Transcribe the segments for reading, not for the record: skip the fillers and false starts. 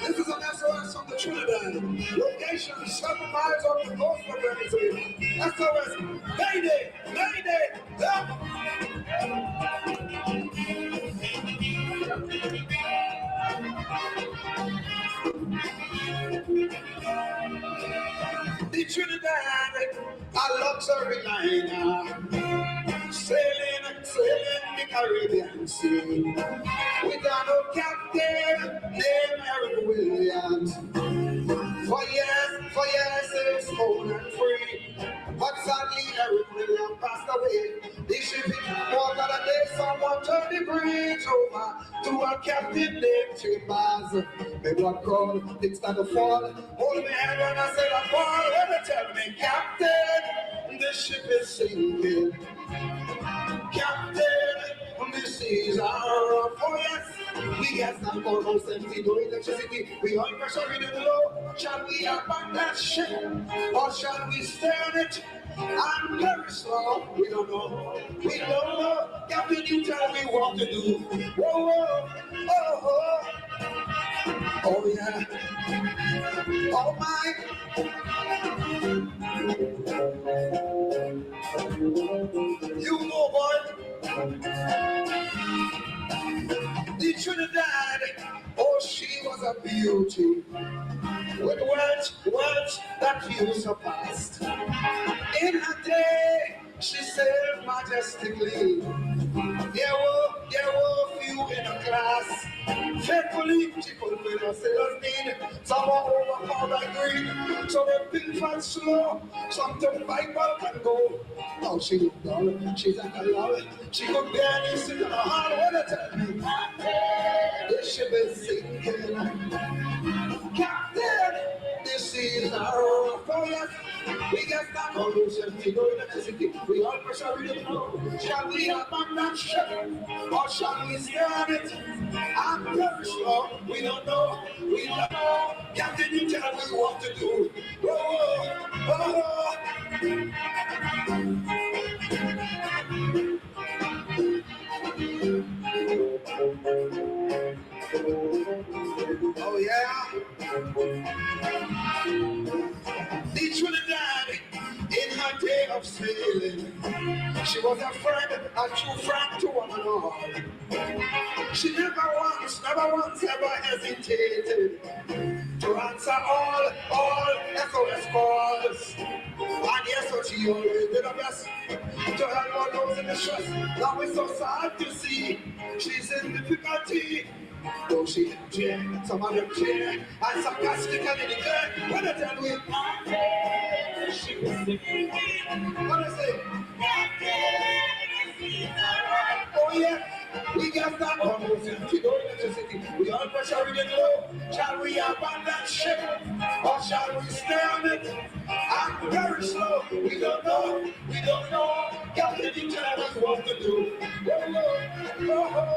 This is an SOS from the Trinidad. Location 7 miles off the coast of Venezuela. SOS, Mayday, Mayday, help! The Trinidad, a luxury liner, sailing the Caribbean Sea. Without a captain named Eric Williams. For years, it's old and free. But sadly, Eric Williams passed away. The ship hit water and day, someone turned the bridge over to a captain named Chambers. They got called, things started to fall. Hold me hand when I said I fall. When they tell me, Captain, the ship is sinking. Captain, the seas are rough. Oh yes, we got some almost empty, no electricity. We all pressure in the low. Shall we abandon that ship or shall we stay on it? I'm very slow. We don't know. We don't know. Captain, you tell me what to do. Whoa, whoa, oh, oh. Oh yeah. Oh my. You know, boy. The Trinidad, oh, she was a beauty with words that few surpassed. In her day, she sailed majestically. There were few in her class. Faithfully, she fulfilled her sailor's need. Some were overpowered by greed, so they built and slow. Some took Bible and go. Now she looked dull, she's at a lull. She could barely sit on her heart. What to tell me? The ship is sinking. Captain, this is our fire. We get that pollution, we go in the city. We all pressure we don't know. Shall we abandon that ship or shall we stay on it? I'm very sure we don't know. We don't know. Captain, you tell me what to do. Oh, oh, oh. Oh yeah. The Trinidad, in her day of sailing, she was a friend, a true friend to one another. She never once ever hesitated to answer all SOS calls. And yes, what she always did her best to help all those in distress. Now it's so sad to see she's in difficulty. Though she in jail, some of them jail, and sarcastically declare, when I tell you, she was sick. What I say? Oh yeah, we got that almost empty, no electricity. We all pressure in the low. Shall we abandon ship or shall we stay on it? I'm very slow. We don't know. Captain, you tell us what to do. Oh.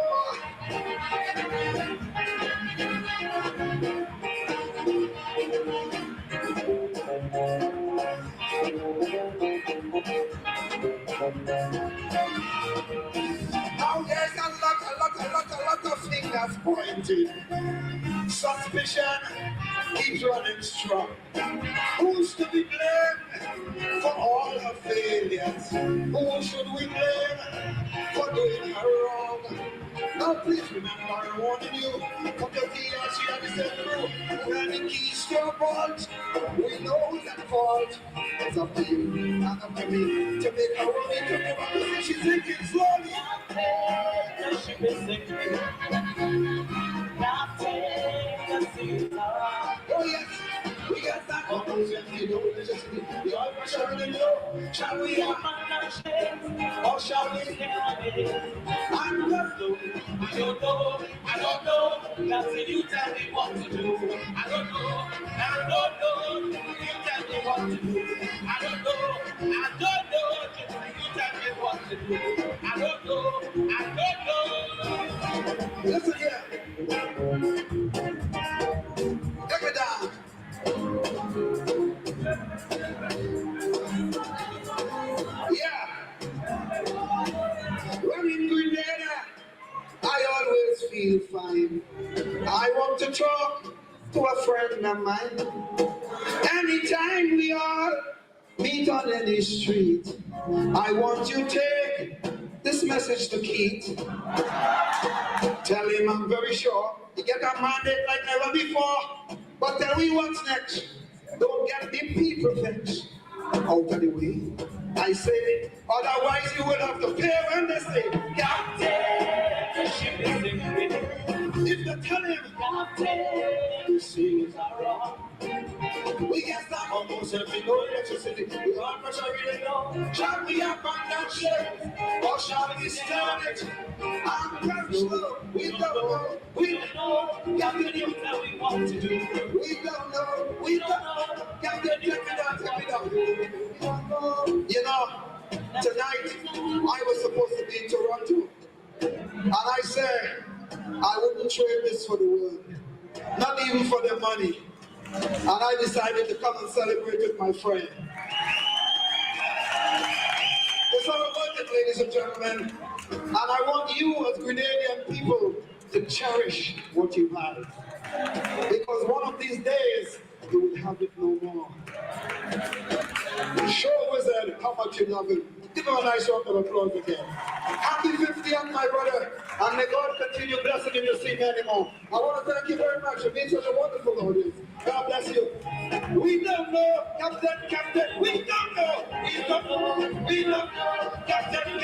Now there's a lot of fingers pointed. Suspicion keeps running strong. Who's to be blamed for all her failures? Who should we blame for doing her wrong? Now please remember I'm warning you, from the day she had to set through, when the keys to your vault, we know who's at fault. It's up to you, not up to me, to make her worry, to give up the thing she's thinking slowly. She be sinking. Oh yes, we got that almost empty, no electricity. We all pressure in the low. Shall we abandon ship or shall we stay on it? I'm just I don't know. That's you tell me what to do. I don't know. You tell me what to do. I don't know. You tell me what to do. I don't know. Listen here. Take it down. Yeah. When in Grenada, I always feel fine. I want to talk to a friend of mine. Anytime we all meet on any street, I want you to take this message to Keith. Tell him I'm very sure he get a mandate like never before. But tell me what's next. Don't get the people vexed. Out of the way. I say, otherwise you will have to pay when they say, Captain, the ship is sinking. If they tell him, Captain, the seas are wrong. We get that almost every no electricity. We all pressure really low. Shall we abandon that ship? Or shall we start it? I'm very slow. We don't know. We don't know. Captain, you tell me what to do. We don't know. We don't know. Captain, check it out. Check it out. You know, tonight I was supposed to be in Toronto. And I said, I wouldn't trade this for the world. Not even for the money. And I decided to come and celebrate with my friend. It's all about it, ladies and gentlemen. And I want you as Grenadian people to cherish what you have. Because one of these days, you will have it no more. Show Wizard how much you love him. Give him a nice round of applause again. Happy 50th, my brother. And may God continue blessing him to see many more. I want to thank you very much for being such a wonderful audience. God bless you. We don't know, Captain. We don't know. We don't know. We don't know. Captain.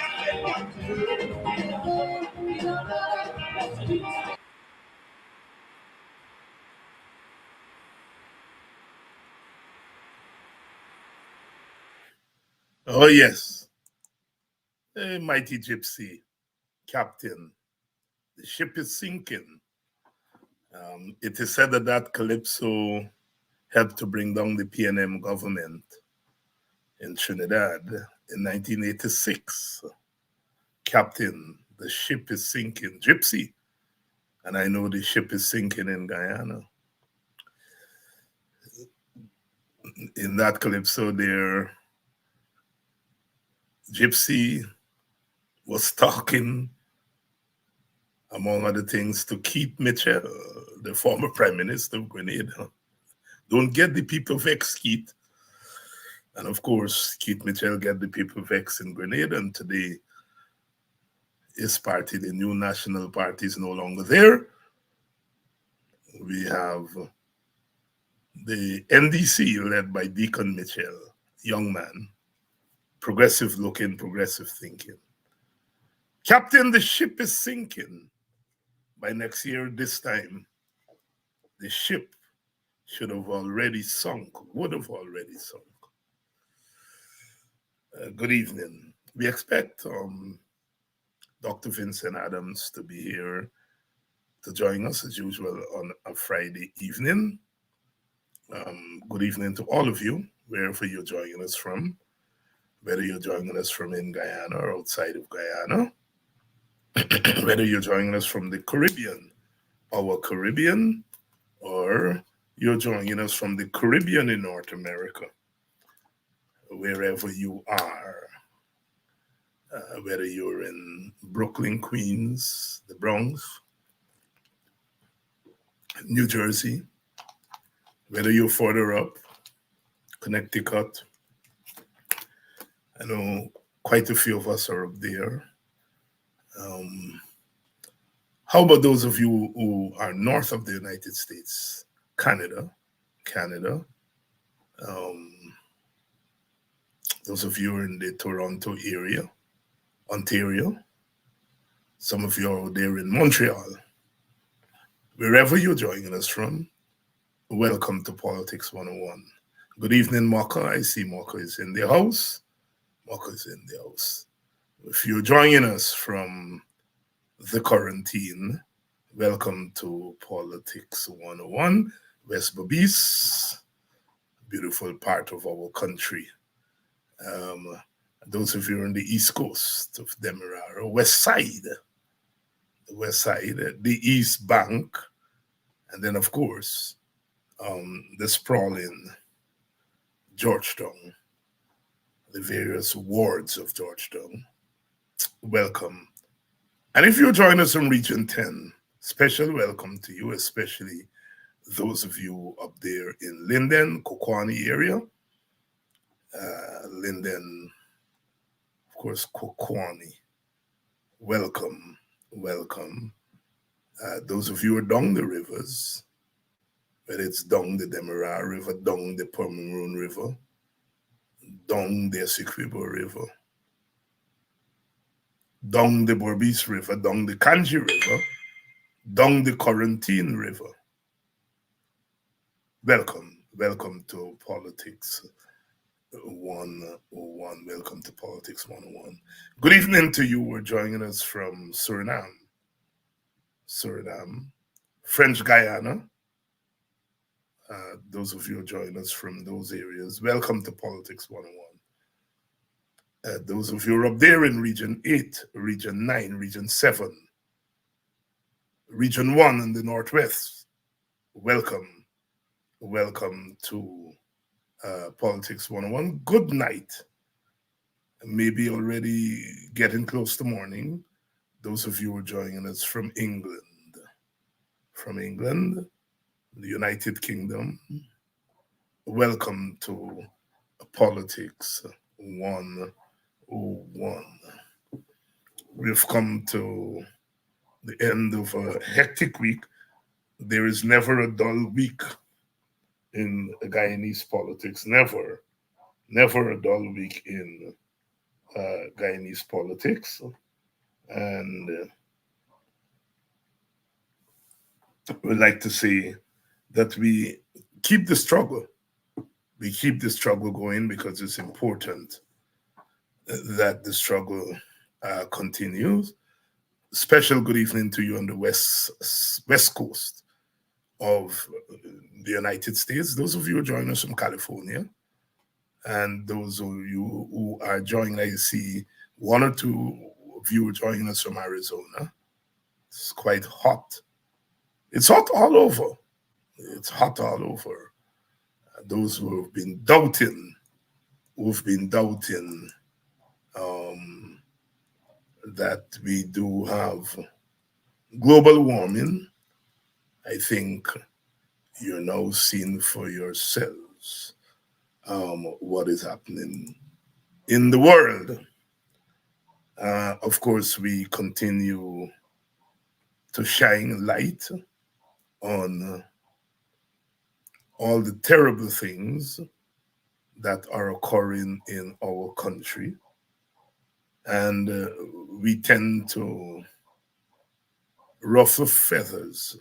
Oh, yes. A mighty gypsy, Captain. The ship is sinking. It is said that calypso helped to bring down the PNM government in Trinidad in 1986. Captain, the ship is sinking. Gypsy. And I know the ship is sinking in Guyana. In that calypso there, Gypsy was talking, among other things, to Keith Mitchell, the former Prime Minister of Grenada. Don't get the people vexed, Keith. And of course, Keith Mitchell get the people vexed in Grenada, and today his party, the New National Party, is no longer there. We have the NDC led by Deacon Mitchell, young man, progressive looking, progressive thinking. Captain, the ship is sinking. By next year, this time, the ship should have already sunk, would have already sunk. Good evening. We expect Dr. Vincent Adams to be here to join us as usual on a Friday evening. Good evening to all of you, wherever you're joining us from, whether you're joining us from in Guyana or outside of Guyana, whether you're joining us from the Caribbean, our Caribbean, or you're joining us from the Caribbean in North America, wherever you are, whether you're in Brooklyn, Queens, the Bronx, New Jersey, whether you're further up, Connecticut. I know quite a few of us are up there. How about those of you who are north of the United States? Canada. Those of you are in the Toronto area, Ontario. Some of you are there in Montreal. Wherever you're joining us from, welcome to Politics 101. Good evening, Maka. I see Maka is in the house. If you're joining us from the quarantine, welcome to Politics 101, West Babis, beautiful part of our country. Those of you on the East Coast of Demerara, West Side, the East Bank, and then, of course, the sprawling Georgetown, the various wards of Georgetown. Welcome. And if you're joining us from Region 10, special welcome to you, especially those of you up there in Linden, Kokwani area, Linden, of course, Kokwani, welcome, welcome. Those of you who are down the rivers, whether it's down the Demerara River, down the Pomeroon River, down the Essequibo River, down the Berbice River, down the Kanji River, down the Corantine River. Welcome, welcome to Politics 101. Welcome to Politics 101. Good evening to you who are joining us from Suriname, French Guyana. Those of you who join us from those areas, welcome to Politics 101. Those of you who are up there in Region 8, Region 9, Region 7, Region 1 in the Northwest, welcome. Welcome to Politics 101. Good night. Maybe already getting close to morning. Those of you who are joining us from England, the United Kingdom, welcome to Politics 101. We've come to the end of a hectic week. There is never a dull week in Guyanese politics. Never a dull week in Guyanese politics. And we'd like to say that we keep the struggle. We keep the struggle going because it's important that the struggle continues. Special good evening to you on the west coast of the United States. Those of you who join us from California, and those of you who are joining, I see one or two of you joining us from Arizona. It's quite hot. It's hot all over. It's hot all over. Those who have been doubting, that we do have global warming, I think you're now seeing for yourselves what is happening in the world. Of course, we continue to shine light on all the terrible things that are occurring in our country. And we tend to ruffle feathers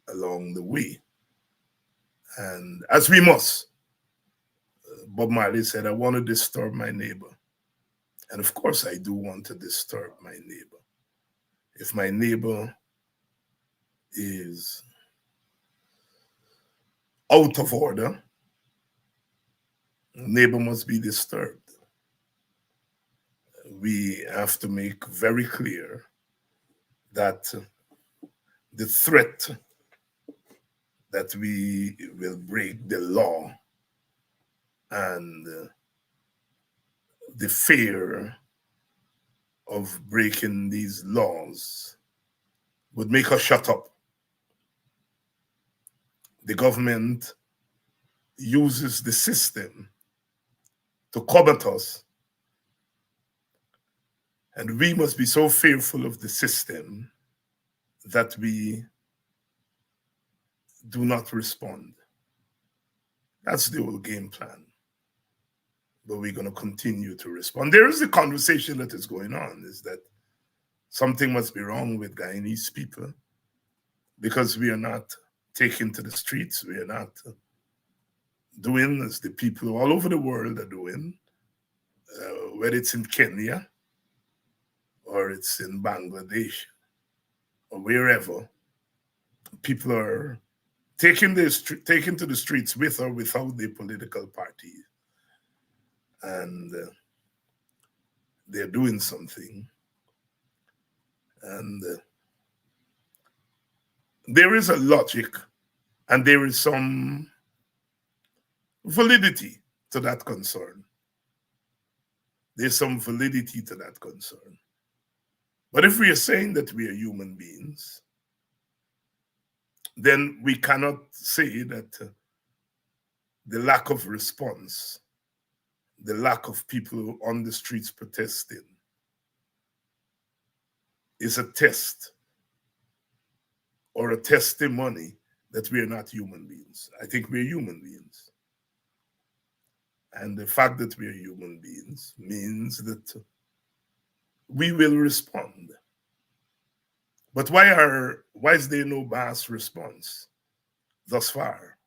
along the way. And as we must, Bob Marley said, I want to disturb my neighbor. And of course, I do want to disturb my neighbor. If my neighbor is out of order, neighbor must be disturbed. We have to make very clear that the threat that we will break the law and the fear of breaking these laws would make us shut up. The government uses the system to combat us, and we must be so fearful of the system that we do not respond. That's the whole game plan. But we're going to continue to respond. There is a conversation that is going on, is that something must be wrong with Guyanese people because we are not taking to the streets. We are not doing as the people all over the world are doing, whether it's in Kenya or it's in Bangladesh or wherever. People are taking to the streets with or without their political party. And they're doing something. And there is a logic and there is some validity to that concern. There's some validity to that concern. But if we are saying that we are human beings, then we cannot say that the lack of response, the lack of people on the streets protesting is a test or a testimony that we are not human beings. I think we're human beings. And the fact that we're human beings means that we will respond. But why is there no mass response thus far?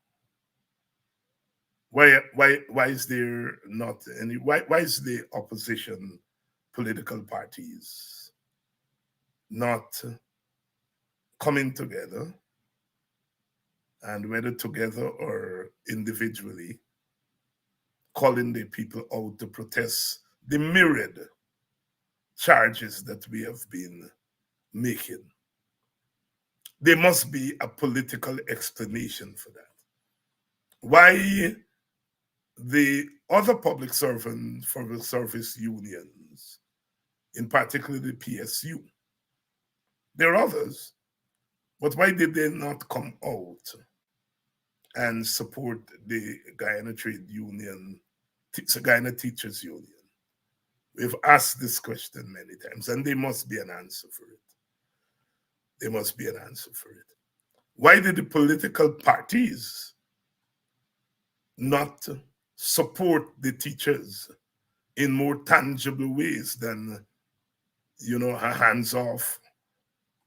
Why is there not any why is the opposition political parties not coming together, and whether together or individually, calling the people out to protest the myriad charges that we have been making? There must be a political explanation for that. Why the other public service unions, in particular the PSU, there are others, but why did they not come out and support the Guyana Trade Union, Guyana Teachers Union? We've asked this question many times, and there must be an answer for it. There must be an answer for it. Why did the political parties not support the teachers in more tangible ways than, a hands-off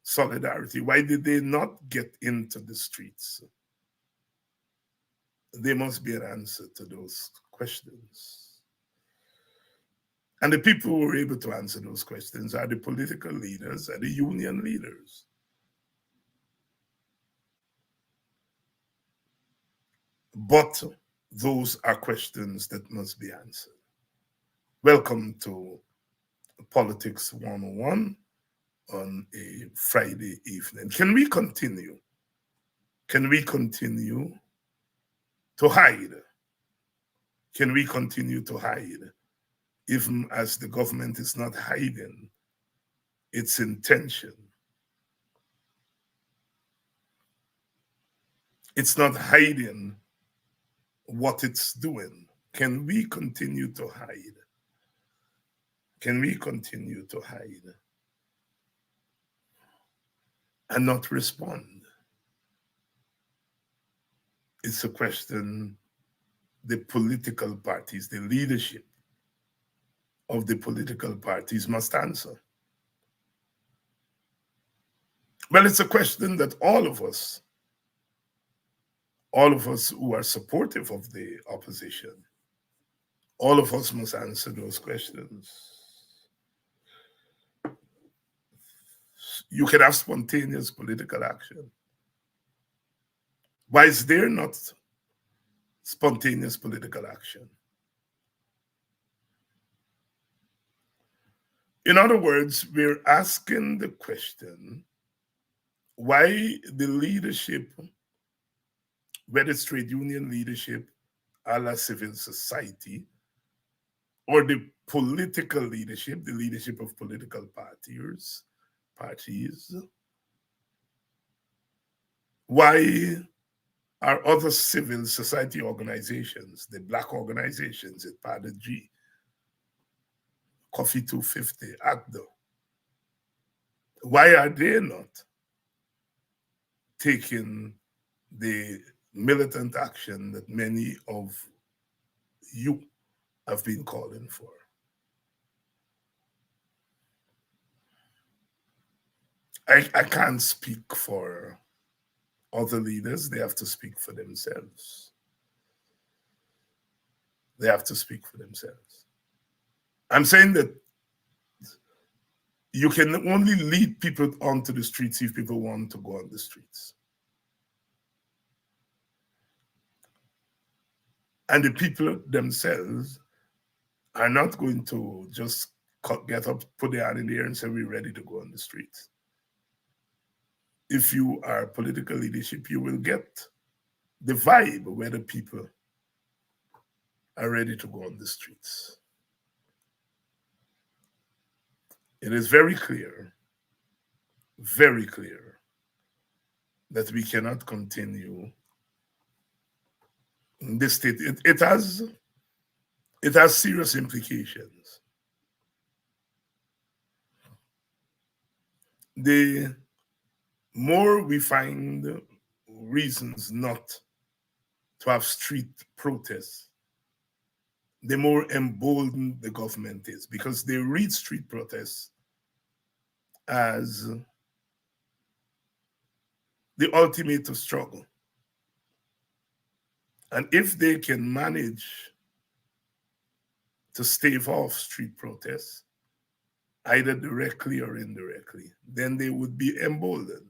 solidarity? Why did they not get into the streets? There must be an answer to those questions. And the people who were able to answer those questions are the political leaders, are the union leaders. But those are questions that must be answered. Welcome to Politics 101 on a Friday evening. Can we continue? Can we continue to hide? Can we continue to hide, even as the government is not hiding its intention? It's not hiding what it's doing. Can we continue to hide? Can we continue to hide and not respond? It's a question the political parties, the leadership of the political parties must answer. Well, it's a question that all of us who are supportive of the opposition, all of us must answer those questions. You can have spontaneous political action. Why is there not spontaneous political action? In other words, we're asking the question why the leadership, whether it's trade union leadership, a la civil society, or the political leadership, the leadership of political parties, why are other civil society organizations, the Black organizations at Pada G, Coffee 250, ACDO, why are they not taking the militant action that many of you have been calling for? I can't speak for other leaders. They have to speak for themselves. They have to speak for themselves. I'm saying that you can only lead people onto the streets if people want to go on the streets. And the people themselves are not going to just get up, put their hand in the air and say, we're ready to go on the streets. If you are political leadership, you will get the vibe where the people are ready to go on the streets. It is very clear that we cannot continue in this state. It has serious implications. The more we find reasons not to have street protests, the more emboldened the government is, because they read street protests as the ultimate struggle. And if they can manage to stave off street protests, either directly or indirectly, then they would be emboldened,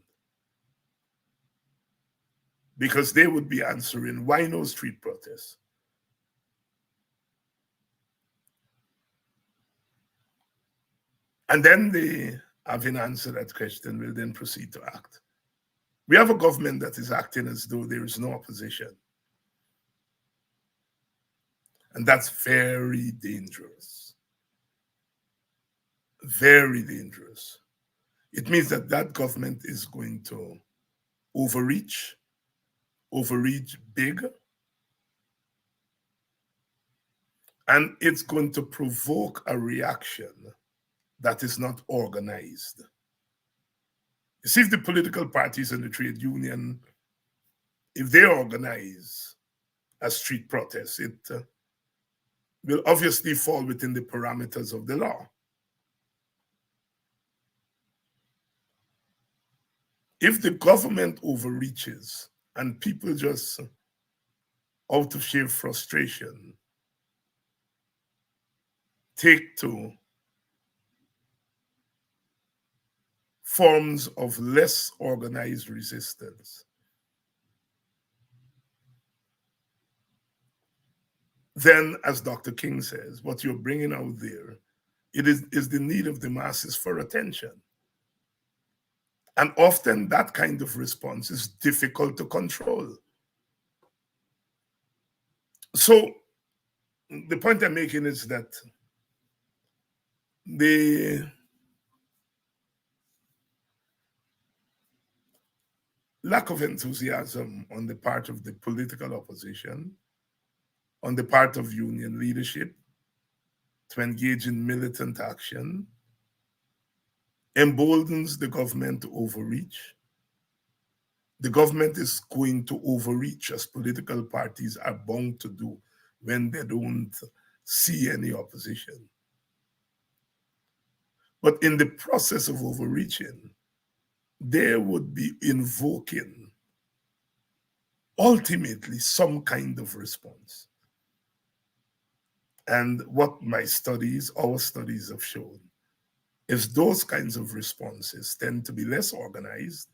because they would be answering, why no street protests? And then they, having answered that question, will then proceed to act. We have a government that is acting as though there is no opposition. And that's very dangerous. Very dangerous. It means that that government is going to overreach big, and it's going to provoke a reaction that is not organized. You see, if the political parties and the trade union, if they organize a street protest, it will obviously fall within the parameters of the law. If the government overreaches and people just, out of sheer frustration, take to forms of less organized resistance, then, as Dr. King says, what you're bringing out there, it is the need of the masses for attention. And often that kind of response is difficult to control. So the point I'm making is that the lack of enthusiasm on the part of the political opposition, on the part of union leadership, to engage in militant action, emboldens the government to overreach. The government is going to overreach, as political parties are bound to do when they don't see any opposition. But in the process of overreaching, they would be invoking ultimately some kind of response. And what our studies have shown is those kinds of responses tend to be less organized,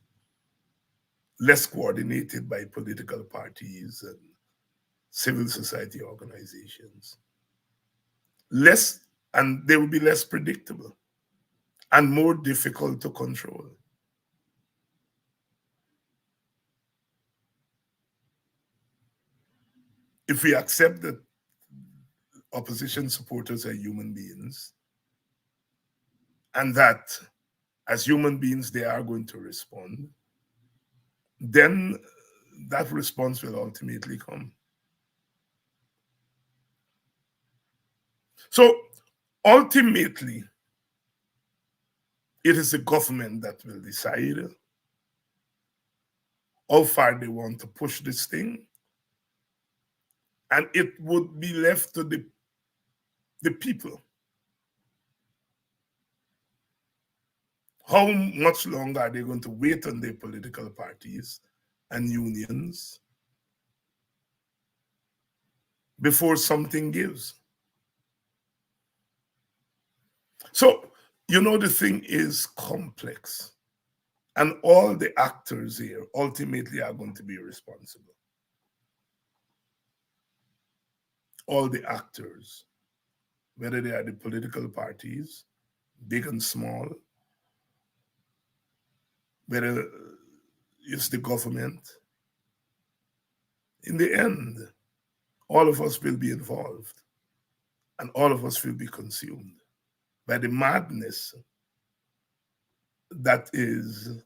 less coordinated by political parties and civil society organizations, and they will be less predictable and more difficult to control. If we accept that opposition supporters are human beings, and that as human beings they are going to respond, then that response will ultimately come. So ultimately, it is the government that will decide how far they want to push this thing, and it would be left to the people. How much longer are they going to wait on their political parties and unions before something gives? So, the thing is complex, and all the actors here ultimately are going to be responsible. All the actors, whether they are the political parties, big and small, whether it's the government, in the end, all of us will be involved, and all of us will be consumed by the madness that is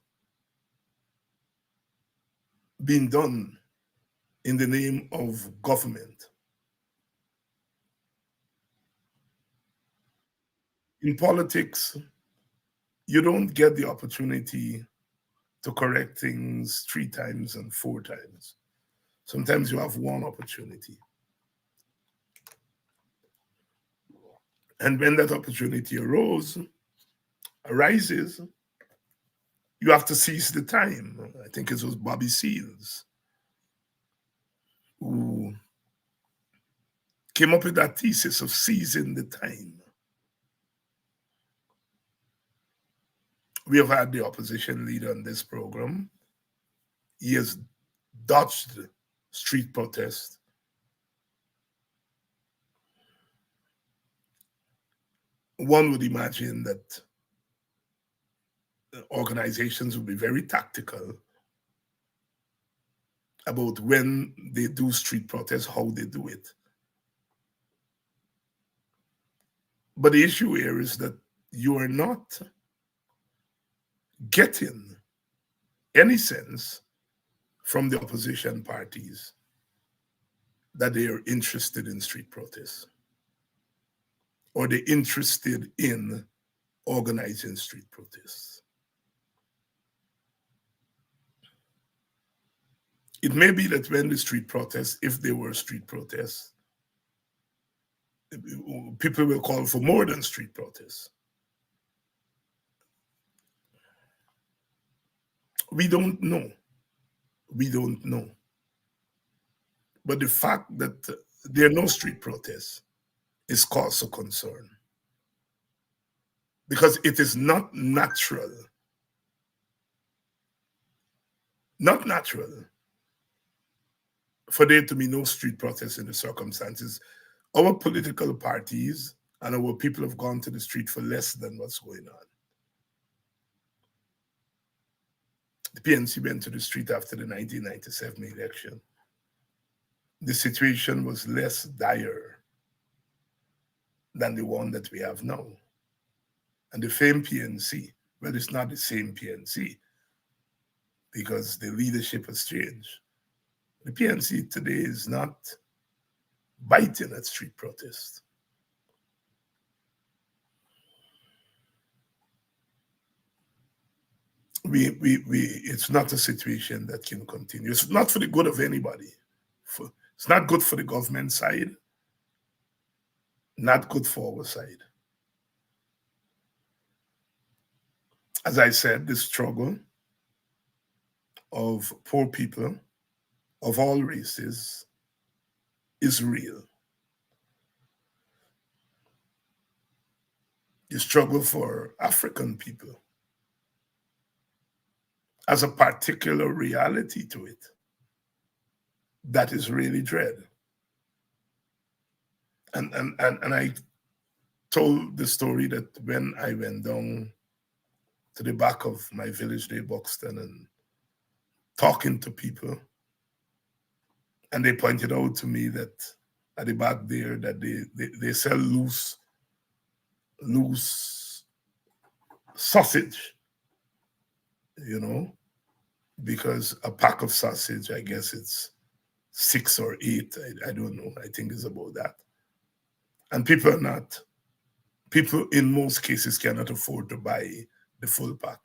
being done in the name of government. In politics, you don't get the opportunity to correct things 3 times and 4 times. Sometimes you have one opportunity. And when that opportunity arises, you have to seize the time. I think it was Bobby Seals who came up with that thesis of seizing the time. We have had the opposition leader on this program. He has dodged street protest. One would imagine that organizations would be very tactical about when they do street protests, how they do it. But the issue here is that you are not getting any sense from the opposition parties that they are interested in street protests or they're interested in organizing street protests. It may be that when the street protests, if they were street protests, people will call for more than street protests. We don't know. We don't know. But the fact that there are no street protests is cause of concern. Because it is not natural for there to be no street protests in the circumstances. Our political parties and our people have gone to the street for less than what's going on. The PNC went to the street after the 1997 election. The situation was less dire than the one that we have now. And the same PNC, well, it's not the same PNC because the leadership has changed. The PNC today is not biting at street protests. It's not a situation that can continue. It's not for the good of anybody. It's not good for the government side, not good for our side. As I said, the struggle of poor people of all races is real. The struggle for African people has a particular reality to it that is really dread. And I told the story that when I went down to the back of my village day, Buxton, and talking to people, and they pointed out to me that at the back there that they sell loose sausage, because a pack of sausage, I guess it's 6 or 8, I don't know, I think it's about that. And people in most cases cannot afford to buy the full pack.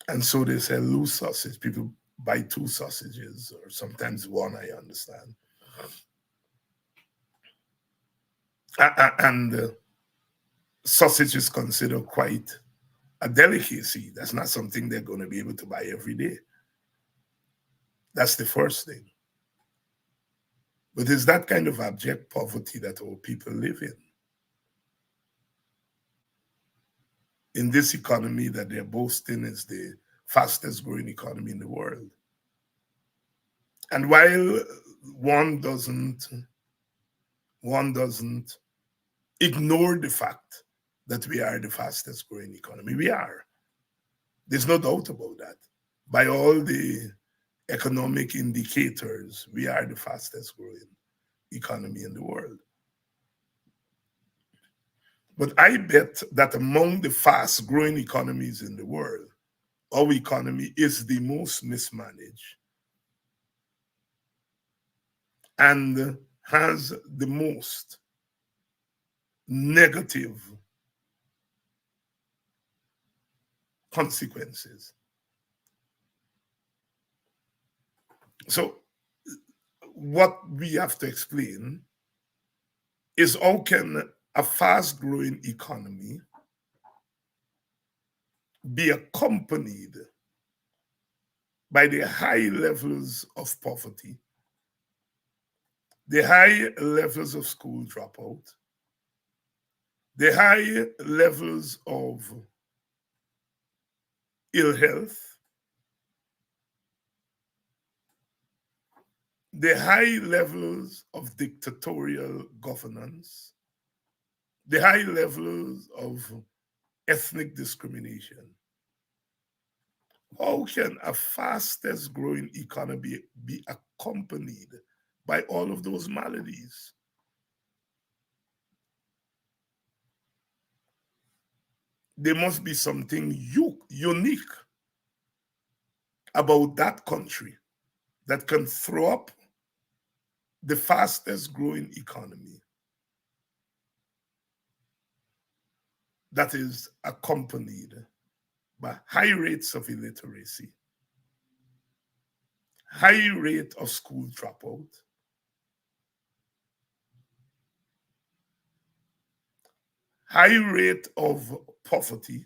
And so they sell loose sausage. People buy 2 sausages or sometimes 1, I understand. And sausage is considered quite a delicacy. That's not something they're going to be able to buy every day. That's the first thing. But it's that kind of abject poverty that our people live in this economy that they're boasting is the fastest growing economy in the world. And while one doesn't ignore the fact that we are the fastest growing economy, we are. There's no doubt about that. By all the economic indicators, we are the fastest growing economy in the world. But I bet that among the fast growing economies in the world, our economy is the most mismanaged and has the most negative consequences. So, what we have to explain is how can a fast growing economy be accompanied by the high levels of poverty, the high levels of school dropout, the high levels of ill health, the high levels of dictatorial governance, the high levels of ethnic discrimination. How can a fastest growing economy be accompanied by all of those maladies? There must be something unique about that country that can throw up the fastest growing economy that is accompanied by high rates of illiteracy, high rate of school dropout, high rate of poverty,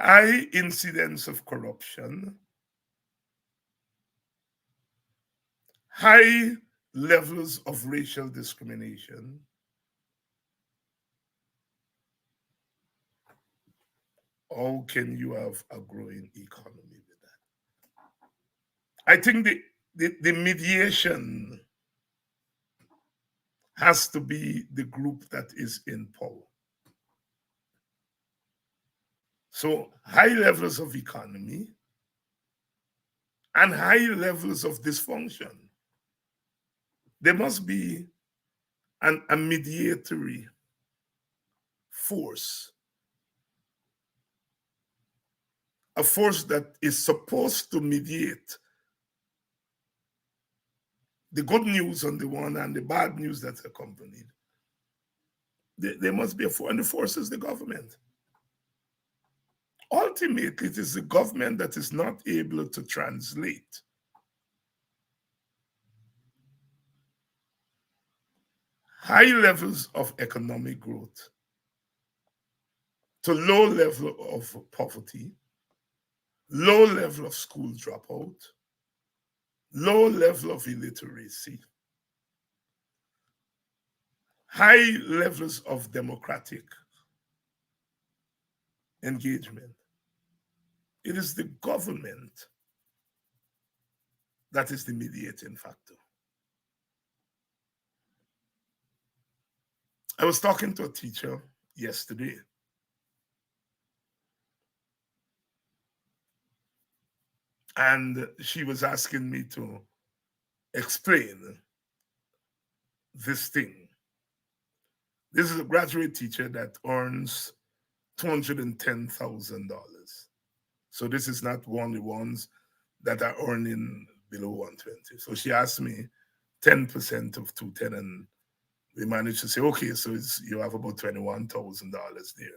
high incidence of corruption, high levels of racial discrimination. How can you have a growing economy with that? I think the mediation has to be the group that is in power. So high levels of economy and high levels of dysfunction. There must be a mediatory force, a force that is supposed to mediate the good news on the one and the bad news that's accompanied. There must be a force, and the force is the government. Ultimately, it is the government that is not able to translate high levels of economic growth to low level of poverty, low level of school dropout, low level of illiteracy, high levels of democratic engagement. It is the government that is the mediating factor. I was talking to a teacher yesterday, and she was asking me to explain this thing. This is a graduate teacher that earns $210,000. So this is not one of the ones that are earning below 120. So she asked me 10% of 210, and we managed to say, okay, so you have about $21,000 there.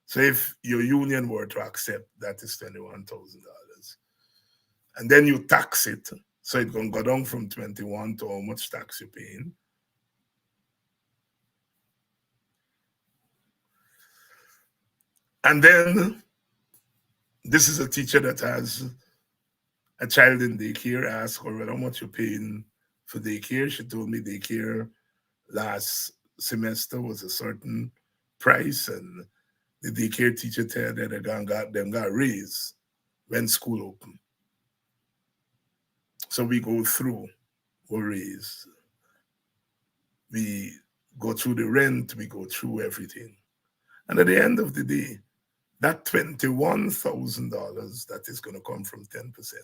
So if your union were to accept, that is $21,000. And then you tax it, so it can go down from 21 to how much tax you're paying. And then this is a teacher that has a child in daycare. I asked her, well, how much you're paying for daycare? She told me daycare last semester was a certain price, and the daycare teacher said that them got raised when school opened. So we go through, we raise, we go through the rent, we go through everything. And at the end of the day, that $21,000 that is going to come from 10%,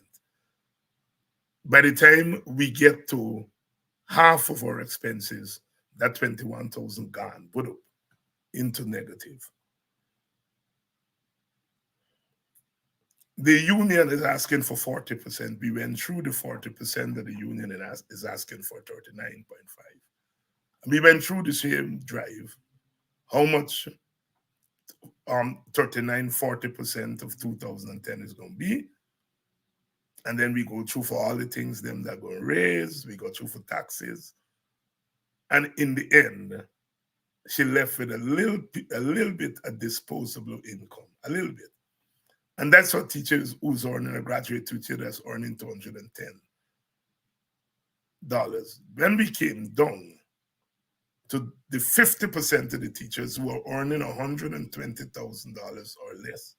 by the time we get to half of our expenses, that 21,000 gone, put up into negative. The union is asking for 40%. We went through the 40% that the union is asking for 39.5. We went through the same drive. How much 39, 40% of 2010 is going to be. And then we go through for all the things them that are going to raise. We go through for taxes. And in the end, she left with a little bit of disposable income, a little bit. And that's what teachers who's earning a graduate teacher that's earning $210. When we came down to the 50% of the teachers who are earning $120,000 or less,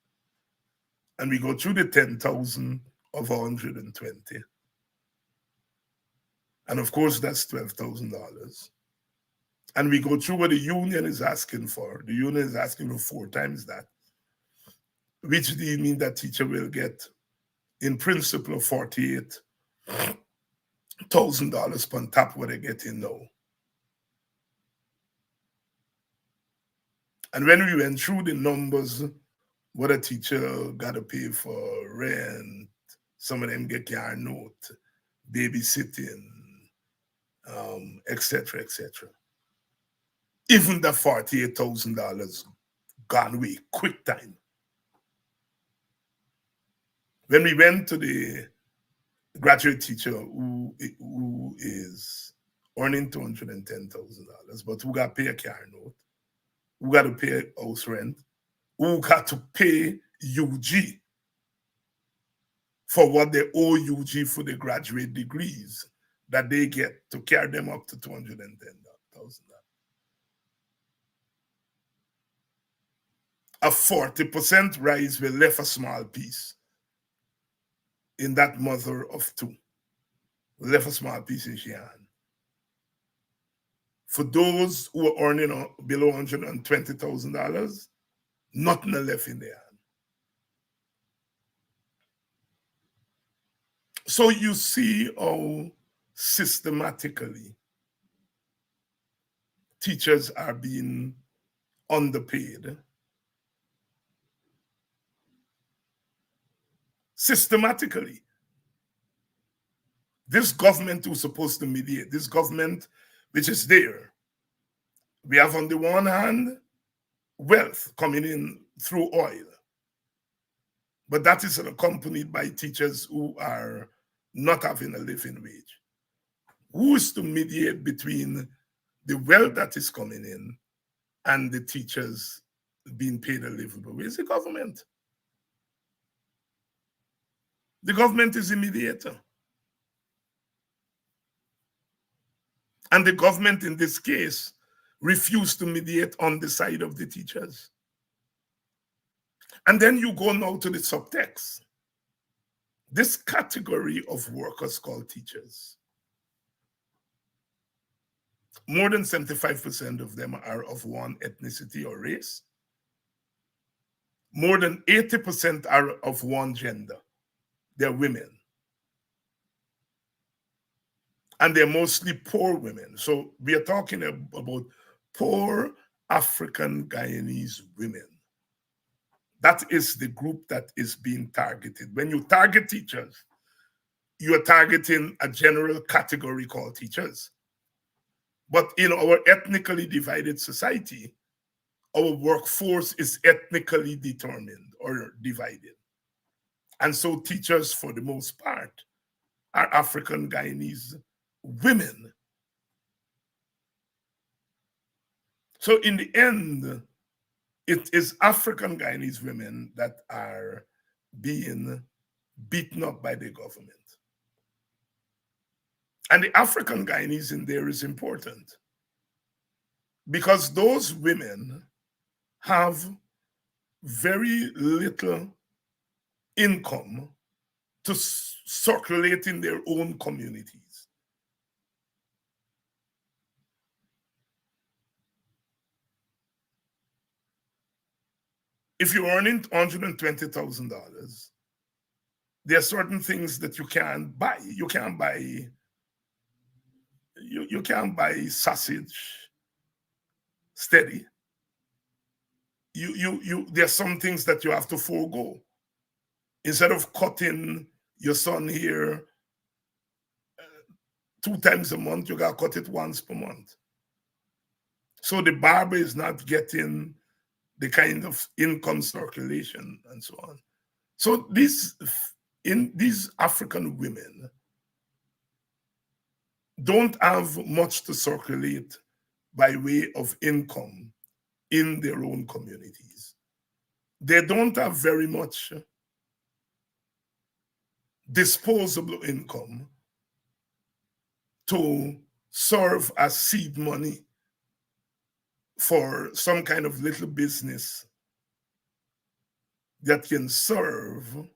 and we go through the 10,000 of 120, and of course that's $12,000. And we go through what the union is asking for. The union is asking for 4 times that, which means that teacher will get, in principle, $48,000 on top of what they're getting now. And when we went through the numbers, what a teacher got to pay for rent, some of them get car note, babysitting, etc., etc. Even the $48,000 gone away quick time. When we went to the graduate teacher who is earning $210,000, but who got to pay a car note, who got to pay house rent, who got to pay UG for what they owe UG for the graduate degrees that they get to carry them up to $210,000. A 40% rise will left a small piece in that mother of 2. We left a small piece in her hand. For those who are earning below $120,000, nothing left in their hand. So you see how systematically teachers are being underpaid. Systematically. This government who's supposed to mediate, this government which is there, we have on the one hand wealth coming in through oil, but that is accompanied by teachers who are not having a living wage. Who is to mediate between the wealth that is coming in and the teachers being paid a livable wage? It's the government. The government is the mediator. And the government in this case refused to mediate on the side of the teachers. And then you go now to the subtext. This category of workers called teachers, more than 75% of them are of one ethnicity or race. More than 80% are of one gender. They're women. And they're mostly poor women. So we are talking about poor African Guyanese women. That is the group that is being targeted. When you target teachers, you are targeting a general category called teachers. But in our ethnically divided society, our workforce is ethnically determined or divided. And so teachers, for the most part, are African Guyanese women. So in the end, it is African Guyanese women that are being beaten up by the government. And the African Guyanese in there is important because those women have very little income to circulate in their own communities. If you're earning $120,000, there are certain things that you can't buy. You can't buy sausage steady. There are some things that you have to forego Instead of cutting your son here 2 times a month, you got to cut it once per month. So the barber is not getting the kind of income circulation and so on. So these African women don't have much to circulate by way of income in their own communities. They don't have very much disposable income to serve as seed money for some kind of little business that can serve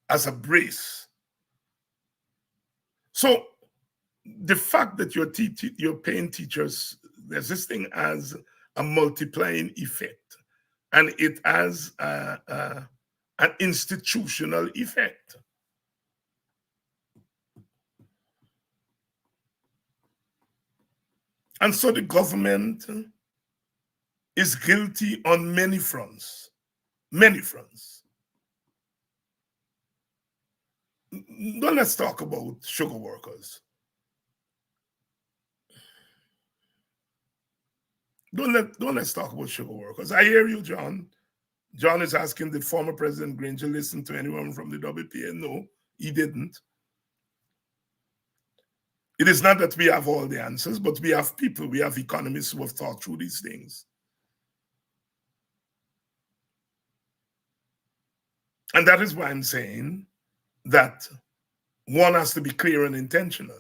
as a brace. So the fact that you're paying teachers, there's this thing as a multiplying effect, and it has an institutional effect. And so the government is guilty on many fronts, many fronts. Now let's talk about sugar workers. Let's talk about sugar workers. I hear you, John. John is asking, did former President Granger listen to anyone from the WPA? No, he didn't. It is not that we have all the answers, but we have people, we have economists who have thought through these things. And that is why I'm saying that one has to be clear and intentional.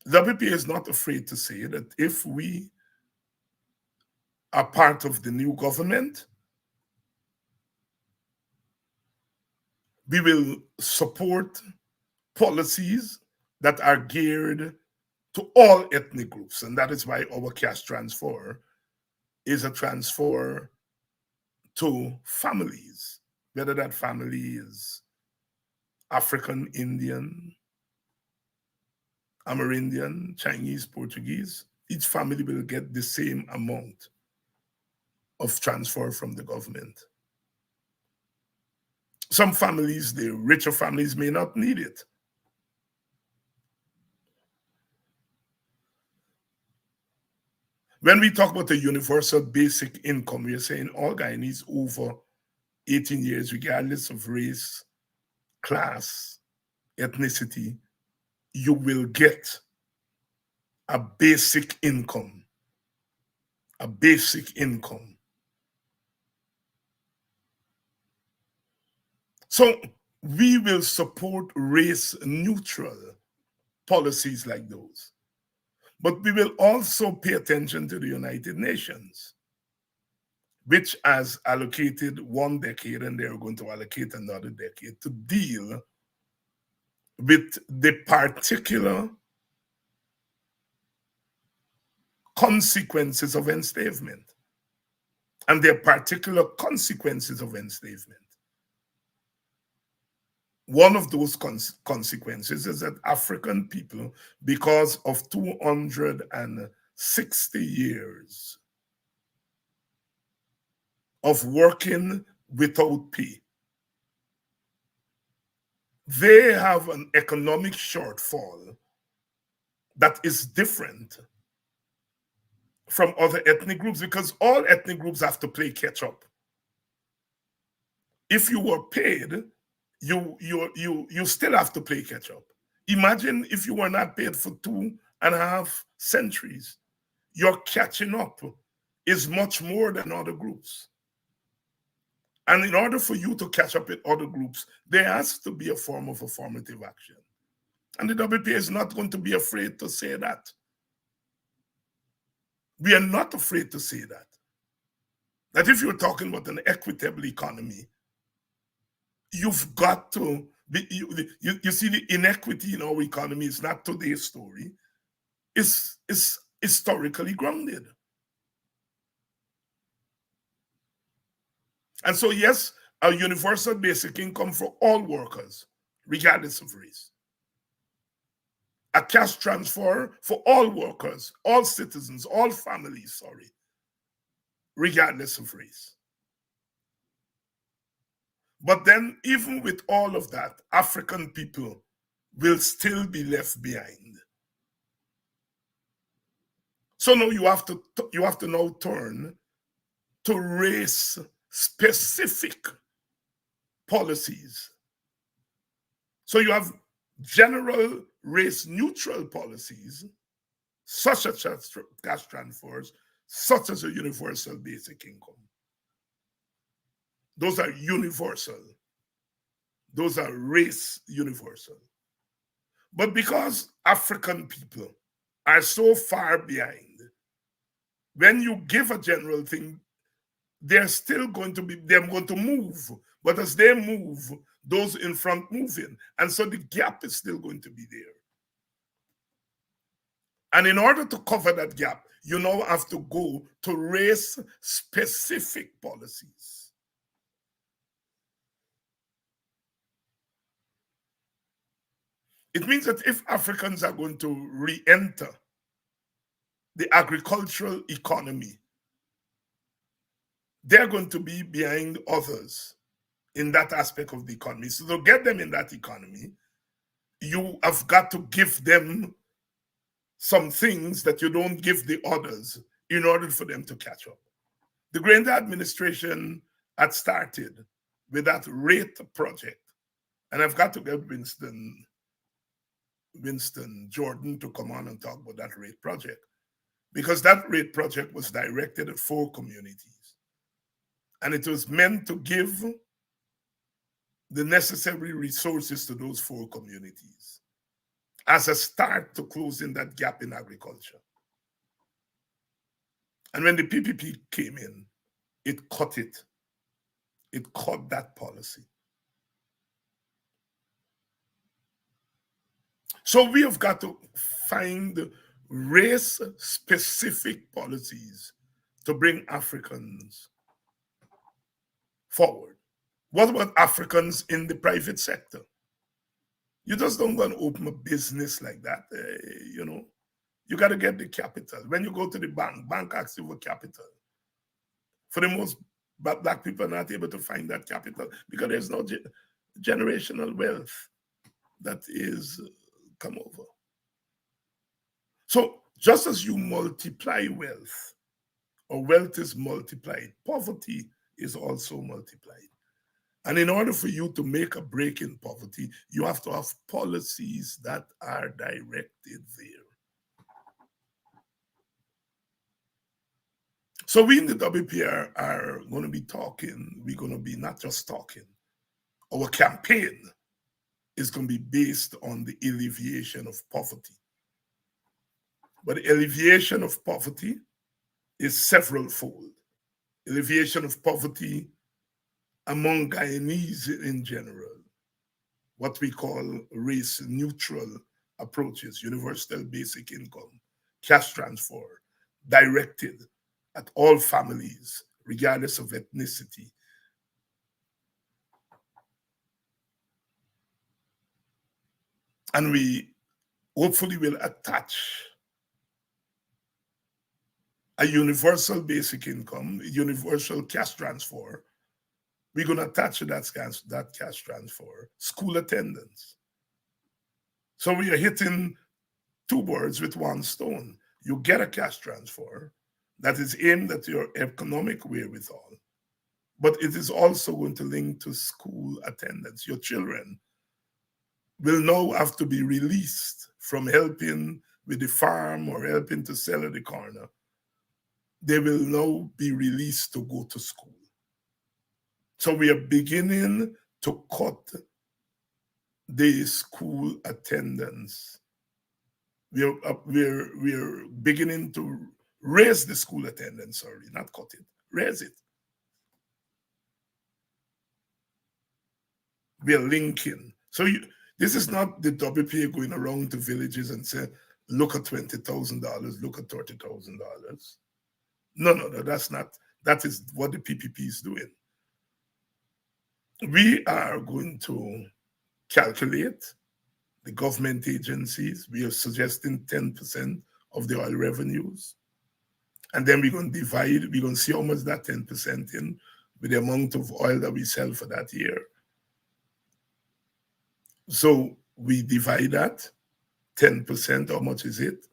The WPA is not afraid to say that if we are part of the new government, we will support policies that are geared to all ethnic groups. And that is why our cash transfer is a transfer to families, whether that family is African, Indian, Amerindian, Chinese, Portuguese. Each family will get the same amount of transfer from the government. Some families, the richer families, may not need it. When we talk about the universal basic income, we are saying all Guyanese over 18 years, regardless of race, class, ethnicity, you will get a basic income. A basic income. So we will support race neutral policies like those. But we will also pay attention to the United Nations, which has allocated 1 decade and they're going to allocate another decade to deal with the particular consequences of enslavement. And there are particular consequences of enslavement. One of those consequences is that African people, because of 260 years of working without pay, they have an economic shortfall that is different from other ethnic groups, because all ethnic groups have to play catch up. If you were paid, you still have to play catch up. Imagine if you were not paid for 2.5 centuries. Your catching up is much more than other groups. And in order for you to catch up with other groups, there has to be a form of affirmative action. And the WPA is not going to be afraid to say that. We are not afraid to say that. That if you're talking about an equitable economy, you've got to be, you see, the inequity in our economy is not today's story. It's historically grounded. And so, yes, a universal basic income for all workers, regardless of race. A cash transfer for all workers, all citizens, all families, regardless of race. But then, even with all of that, African people will still be left behind. So now you have to now turn to race specific policies. So you have general race neutral policies, such as cash transfers, such as a universal basic income. Those are universal. Those are race universal. But because African people are so far behind, when you give a general thing, they're going to move. But as they move, those in front move in. And so the gap is still going to be there. And in order to cover that gap, you now have to go to race specific policies. It means that if Africans are going to re-enter the agricultural economy, they're going to be behind others in that aspect of the economy. So to get them in that economy, you have got to give them some things that you don't give the others in order for them to catch up. The Granger administration had started with that rate project. And I've got to get Winston Jordan to come on and talk about that rate project, because that rate project was directed at 4 communities. And it was meant to give the necessary resources to those 4 communities as a start to closing that gap in agriculture. And when the PPP came in, it cut it. It cut that policy. So we have got to find race-specific policies to bring Africans forward. What about Africans in the private sector? You just don't go and open a business like that. You got to get the capital. When you go to the bank asks you for capital. For the most, Black people are not able to find that capital because there's no generational wealth that is come over. So just as you multiply wealth, or wealth is multiplied, poverty is also multiplied. And in order for you to make a break in poverty, you have to have policies that are directed there. So we in the WPR are going to be talking, we're going to be not just talking. Our campaign is going to be based on the alleviation of poverty. But the alleviation of poverty is several-fold. Alleviation of poverty among Guyanese in general, what we call race-neutral approaches, universal basic income, cash transfer, directed at all families, regardless of ethnicity. And we hopefully will attach a universal basic income, universal cash transfer. We're going to attach to that cash transfer school attendance. So we are hitting 2 birds with 1 stone. You get a cash transfer that is aimed at your economic wherewithal, but it is also going to link to school attendance. Your children will now have to be released from helping with the farm or helping to sell at the corner. They will now be released to go to school. So we are beginning to cut the school attendance. We're beginning to raise the school attendance, sorry, not cut it, raise it. We are linking. So this is not the WPA going around to villages and say, look at $20,000, look at $30,000. No, that's not. That is what the PPP is doing. We are going to calculate the government agencies. We are suggesting 10% of the oil revenues. And then we're going to see how much that 10% in with the amount of oil that we sell for that year. So we divide that 10%, how much is it,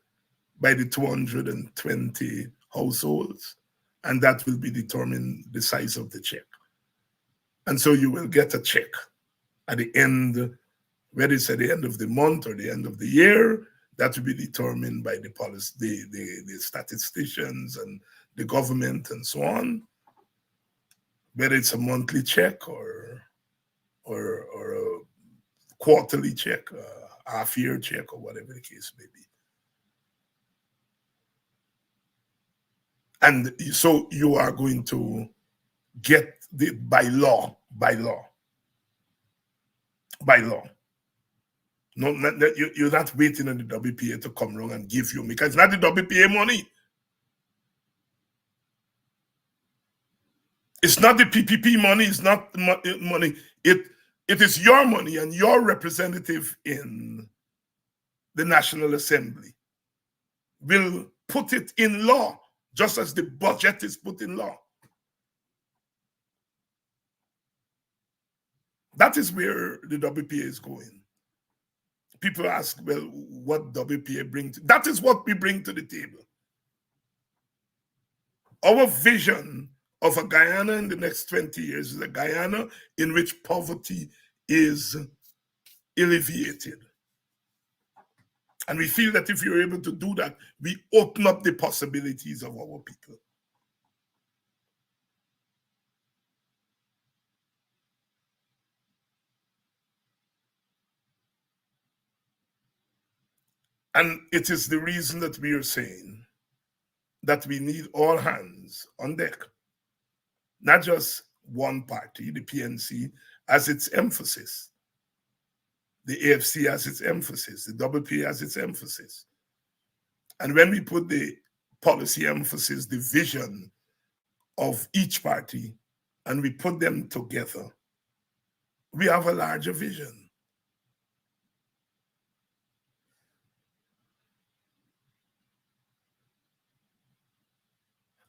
by the 220 households, and that will be determine the size of the check. And so you will get a check at the end, whether it's at the end of the month or the end of the year, that will be determined by the policy, the statisticians and the government and so on, whether it's a monthly check or a quarterly check, a half-year check, or whatever the case may be. And so you are going to get the by law. No, you're not waiting on the WPA to come along and give you, because it's not the WPA money. It's not the PPP money. It's not money. It is your money, and your representative in the National Assembly will put it in law, just as the budget is put in law. That is where the WPA is going. People ask, well, what WPA brings? That is what we bring to the table. Our vision of a Guyana in the next 20 years is a Guyana in which poverty is alleviated. And we feel that if you're able to do that, we open up the possibilities of our people. And it is the reason that we are saying that we need all hands on deck, not just one party, the PNC, as its emphasis. The AFC has its emphasis, the WPA has its emphasis. And when we put the policy emphasis, the vision of each party, and we put them together, we have a larger vision.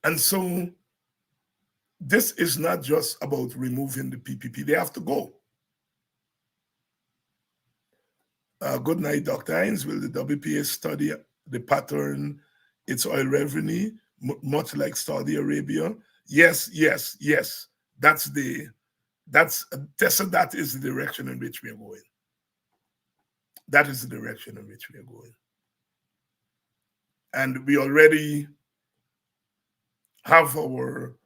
And so this is not just about removing the PPP. They have to go. Good night, Dr. Hines. Will the WPA study the pattern, its oil revenue, much like Saudi Arabia? Yes. That is the direction in which we are going. That is the direction in which we are going. And we already have our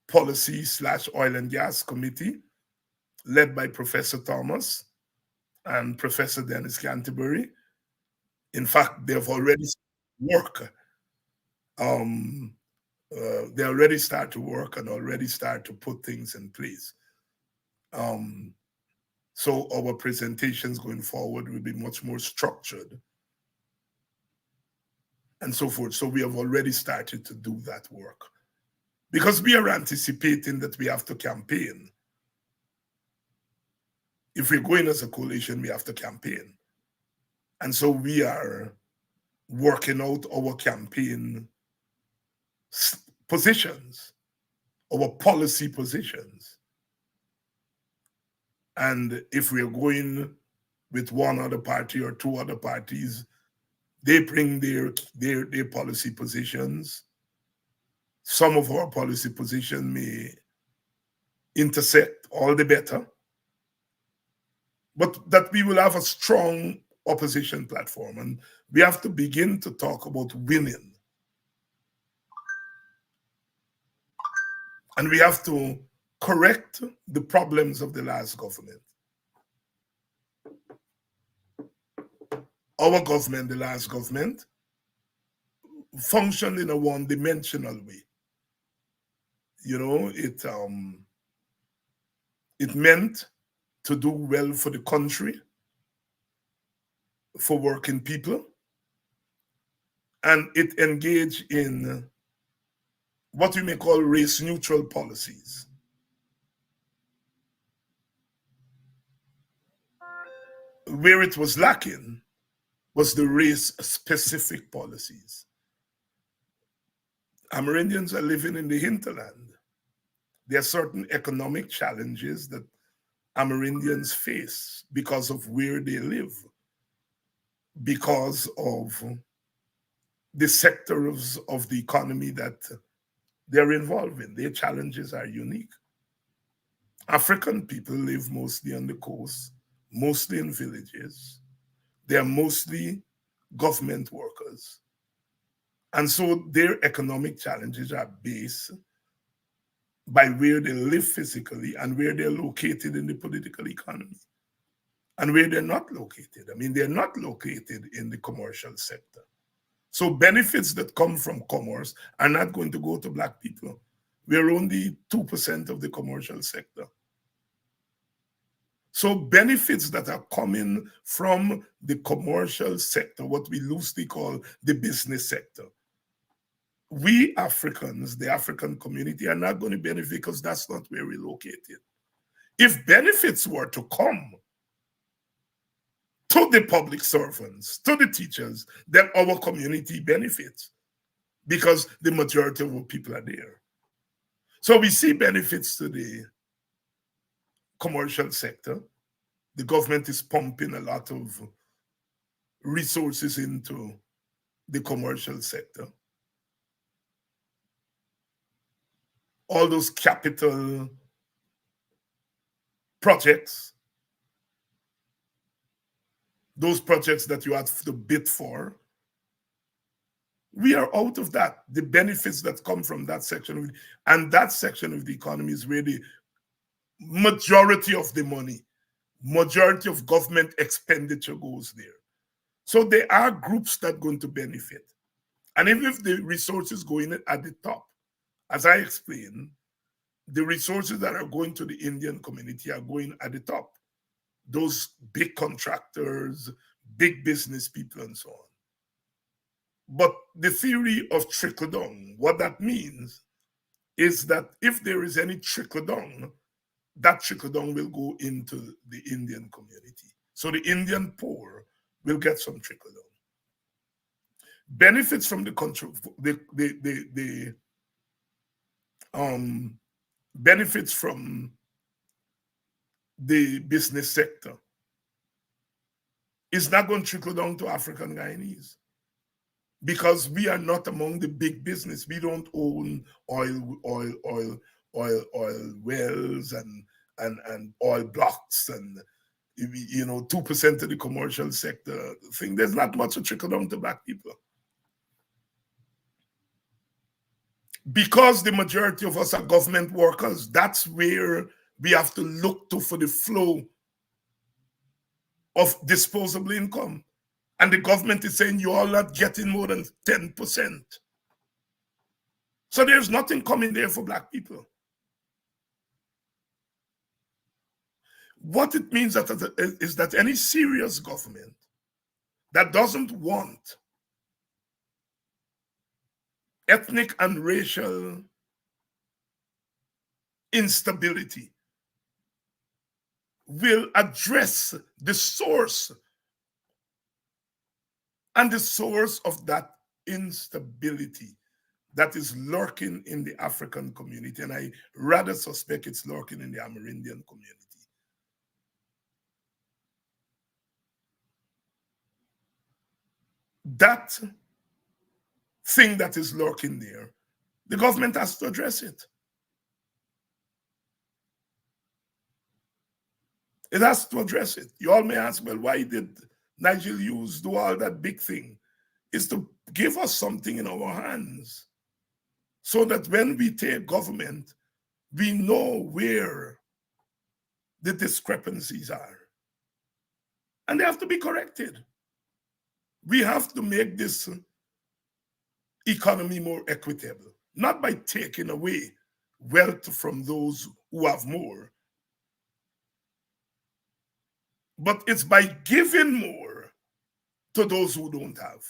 policy/oil and gas committee led by Professor Thomas and Professor Dennis Canterbury. In fact, they've already work. They already start to work and already start to put things in place. So our presentations going forward will be much more structured and so forth. So we have already started to do that work because we are anticipating that we have to campaign. If we're going as a coalition, we have to campaign. And so we are working out our campaign positions, our policy positions. And if we're going with one other party or two other parties, they bring their policy positions. Some of our policy positions may intersect, all the better. But that we will have a strong opposition platform, and we have to begin to talk about winning. And we have to correct the problems of the last government. Our government, the last government, functioned in a one-dimensional way. You know, it meant to do well for the country, for working people, and it engaged in what we may call race-neutral policies. Where it was lacking was the race-specific policies. Amerindians are living in the hinterland. There are certain economic challenges that Amerindians face because of where they live, because of the sectors of the economy that they're involved in. Their challenges are unique. African people live mostly on the coast, mostly in villages. They're mostly government workers. And so their economic challenges are based by where they live physically and where they're located in the political economy and where they're not located. I mean, they're not located in the commercial sector. So benefits that come from commerce are not going to go to Black people. We're only 2% of the commercial sector. So benefits that are coming from the commercial sector, what we loosely call the business sector, we Africans, the African community, are not going to benefit because that's not where we're located. If benefits were to come to the public servants, to the teachers, then our community benefits because the majority of our people are there. So we see benefits to the commercial sector. The government is pumping a lot of resources into the commercial sector. All those capital projects, those projects that you have to bid for, we are out of that. The benefits that come from that section, and that section of the economy is where the majority of the money, majority of government expenditure goes there. So there are groups that are going to benefit. And even if the resources go in at the top, as I explained, the resources that are going to the Indian community are going at the top. Those big contractors, big business people, and so on. But the theory of trickle down, what that means is that if there is any trickle down, that trickle down will go into the Indian community. So the Indian poor will get some trickle down. Benefits from the country, benefits from the business sector is not going to trickle down to African Guyanese because we are not among the big business. We don't own oil wells and oil blocks and 2% of the commercial sector thing. There's not much to trickle down to Black people. Because the majority of us are government workers, that's where we have to look to for the flow of disposable income. And the government is saying you all not getting more than 10%. So there's nothing coming there for Black people. What it means is that any serious government that doesn't want ethnic and racial instability will address the source. And the source of that instability that is lurking in the African community, and I rather suspect it's lurking in the Amerindian community. That thing that is lurking there, the government has to address it. It has to address it. You all may ask, well, why did Nigel Hughes do all that big thing? Is to give us something in our hands so that when we take government, we know where the discrepancies are. And they have to be corrected. We have to make this economy more equitable, not by taking away wealth from those who have more, but it's by giving more to those who don't have.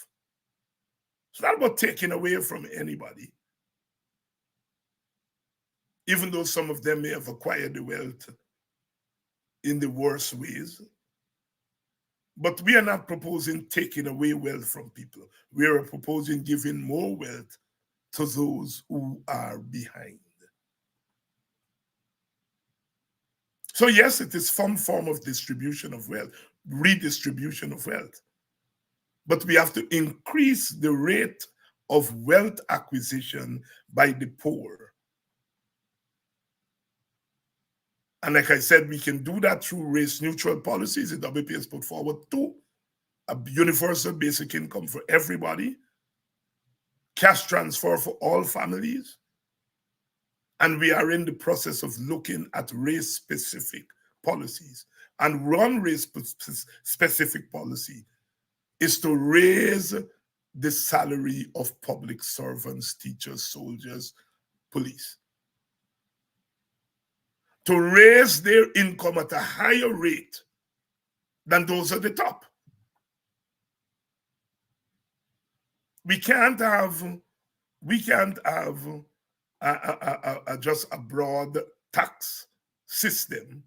It's not about taking away from anybody, even though some of them may have acquired the wealth in the worst ways. But we are not proposing taking away wealth from people. We are proposing giving more wealth to those who are behind. So yes, it is some form of distribution of wealth, redistribution of wealth. But we have to increase the rate of wealth acquisition by the poor. And like I said, we can do that through race-neutral policies. The WP has put forward two: a universal basic income for everybody, cash transfer for all families, and we are in the process of looking at race-specific policies. And one race-specific policy is to raise the salary of public servants, teachers, soldiers, police. To raise their income at a higher rate than those at the top. We can't have just a broad tax system.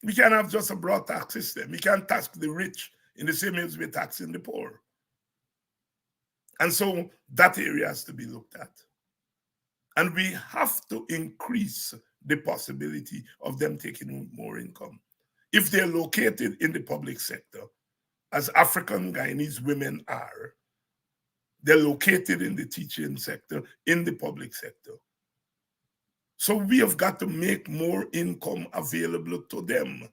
We can't have just a broad tax system. We can't tax the rich in the same way as we're taxing the poor. And so that area has to be looked at. And we have to increase the possibility of them taking more income. If they're located in the public sector, as African Guyanese women are, they're located in the teaching sector, in the public sector. So we have got to make more income available to them.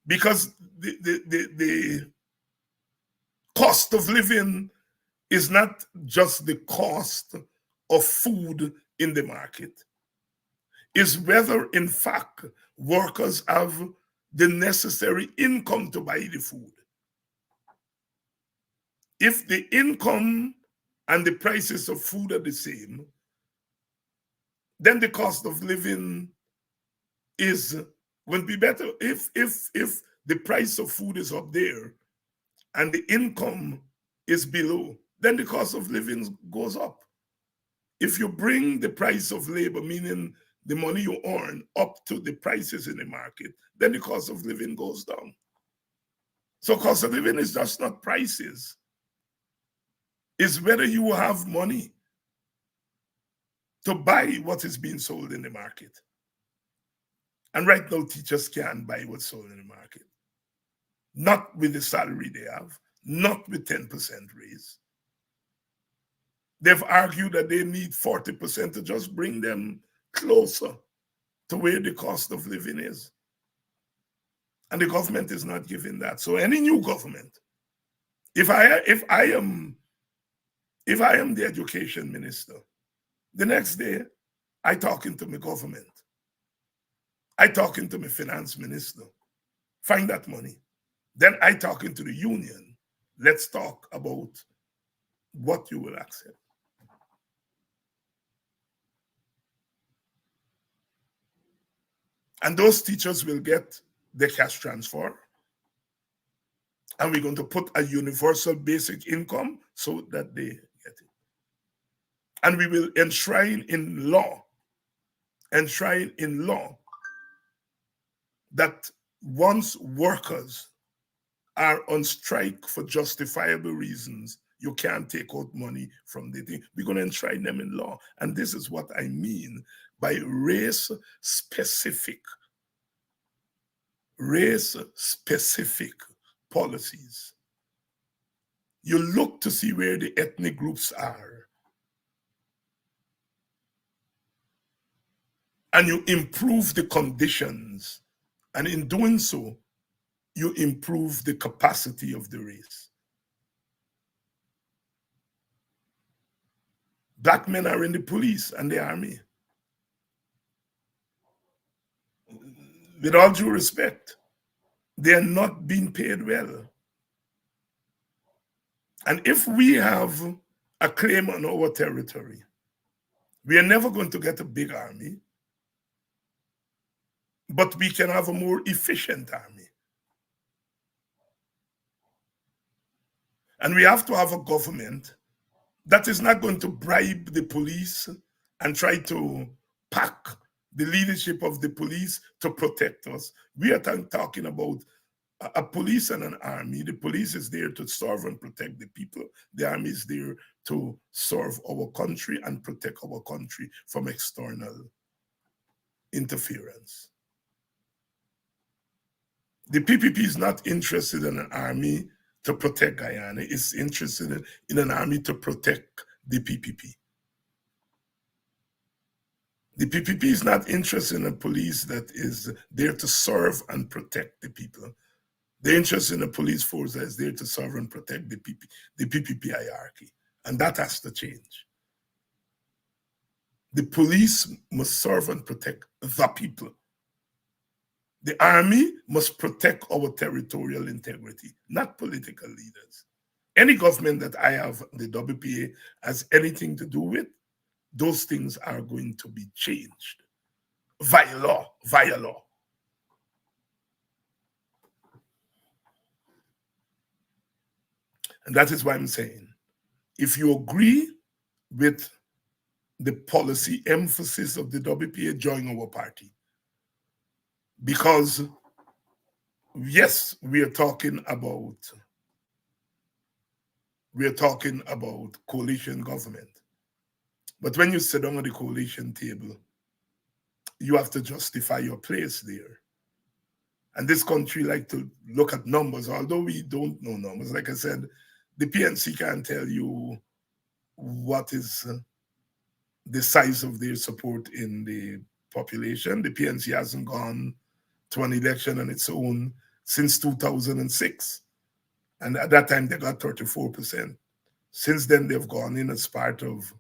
Because the cost of living is not just the cost of food in the market. It's whether, in fact, workers have the necessary income to buy the food. If the income and the prices of food are the same, then the cost of living will be better. If the price of food is up there and the income is below, then the cost of living goes up. If you bring the price of labor, meaning the money you earn, up to the prices in the market, then the cost of living goes down. So cost of living is just not prices. It's whether you have money to buy what is being sold in the market. And right now, teachers can't buy what's sold in the market. Not with the salary they have, not with 10% raise. They've argued that they need 40% to just bring them closer to where the cost of living is. And the government is not giving that. So any new government, if I am the education minister, the next day I talking to my government, I talking to my finance minister, find that money. Then I talking to the union. Let's talk about what you will accept. And those teachers will get the cash transfer. And we're going to put a universal basic income so that they get it. And we will enshrine in law that once workers are on strike for justifiable reasons, you can't take out money from the thing. We're going to enshrine them in law. And this is what I mean by race-specific policies. You look to see where the ethnic groups are, and you improve the conditions. And in doing so, you improve the capacity of the race. Black men are in the police and the army. With all due respect, they are not being paid well. And if we have a claim on our territory, we are never going to get a big army, but we can have a more efficient army. And we have to have a government that is not going to bribe the police and try to pack the leadership of the police to protect us. We are talking about a police and an army. The police is there to serve and protect the people. The army is there to serve our country and protect our country from external interference. The PPP is not interested in an army to protect Guyana. It's interested in an army to protect the PPP. The PPP is not interested in a police that is there to serve and protect the people. They're interested in a police force that is there to serve and protect the PPP hierarchy. And that has to change. The police must serve and protect the people. The army must protect our territorial integrity, not political leaders. Any government that I have, the WPA, has anything to do with, those things are going to be changed via law, via law. And that is why I'm saying, if you agree with the policy emphasis of the WPA, join our party. Because, yes, we are talking about coalition government. But when you sit down at the coalition table, you have to justify your place there. And this country like to look at numbers, although we don't know numbers. Like I said, the PNC can't tell you what is the size of their support in the population. The PNC hasn't gone to an election on its own since 2006. And at that time, they got 34%. Since then, they've gone in as part of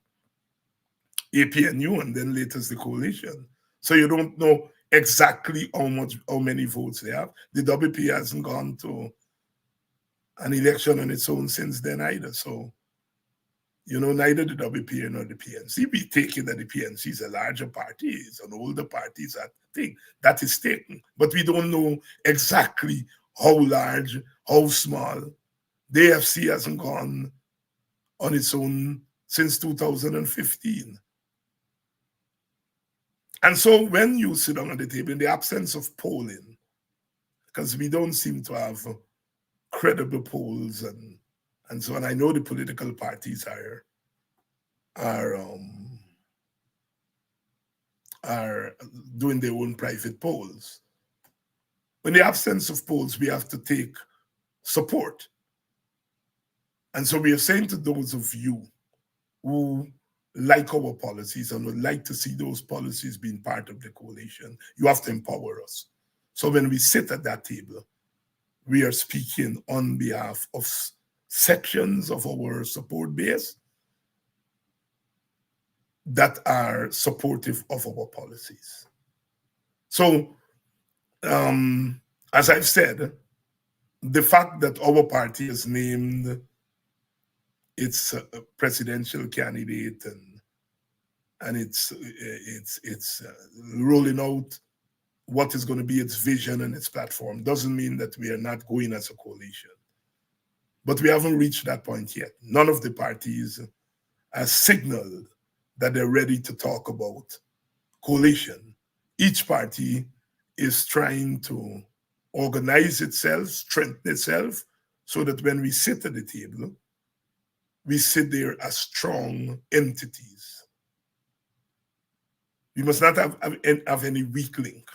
APNU and then later as the coalition. So you don't know exactly how many votes they have. The WP hasn't gone to an election on its own since then either. So, neither the WP nor the PNC. We take it that the PNC is a larger party, it's an older party, it's that thing. That is taken. But we don't know exactly how large, how small. The AFC hasn't gone on its own since 2015. And so when you sit down at the table, in the absence of polling, because we don't seem to have credible polls and so on, I know the political parties are doing their own private polls. In the absence of polls, we have to take support. And so we are saying to those of you who like our policies and would like to see those policies being part of the coalition, you have to empower us. So when we sit at that table, we are speaking on behalf of sections of our support base that are supportive of our policies. So, as I've said, the fact that our party has named its presidential candidate and it's rolling out what is going to be its vision and its platform doesn't mean that we are not going as a coalition. But we haven't reached that point yet. None of the parties has signaled that they're ready to talk about coalition. Each party is trying to organize itself, strengthen itself, so that when we sit at the table, we sit there as strong entities. We must not have any weak link.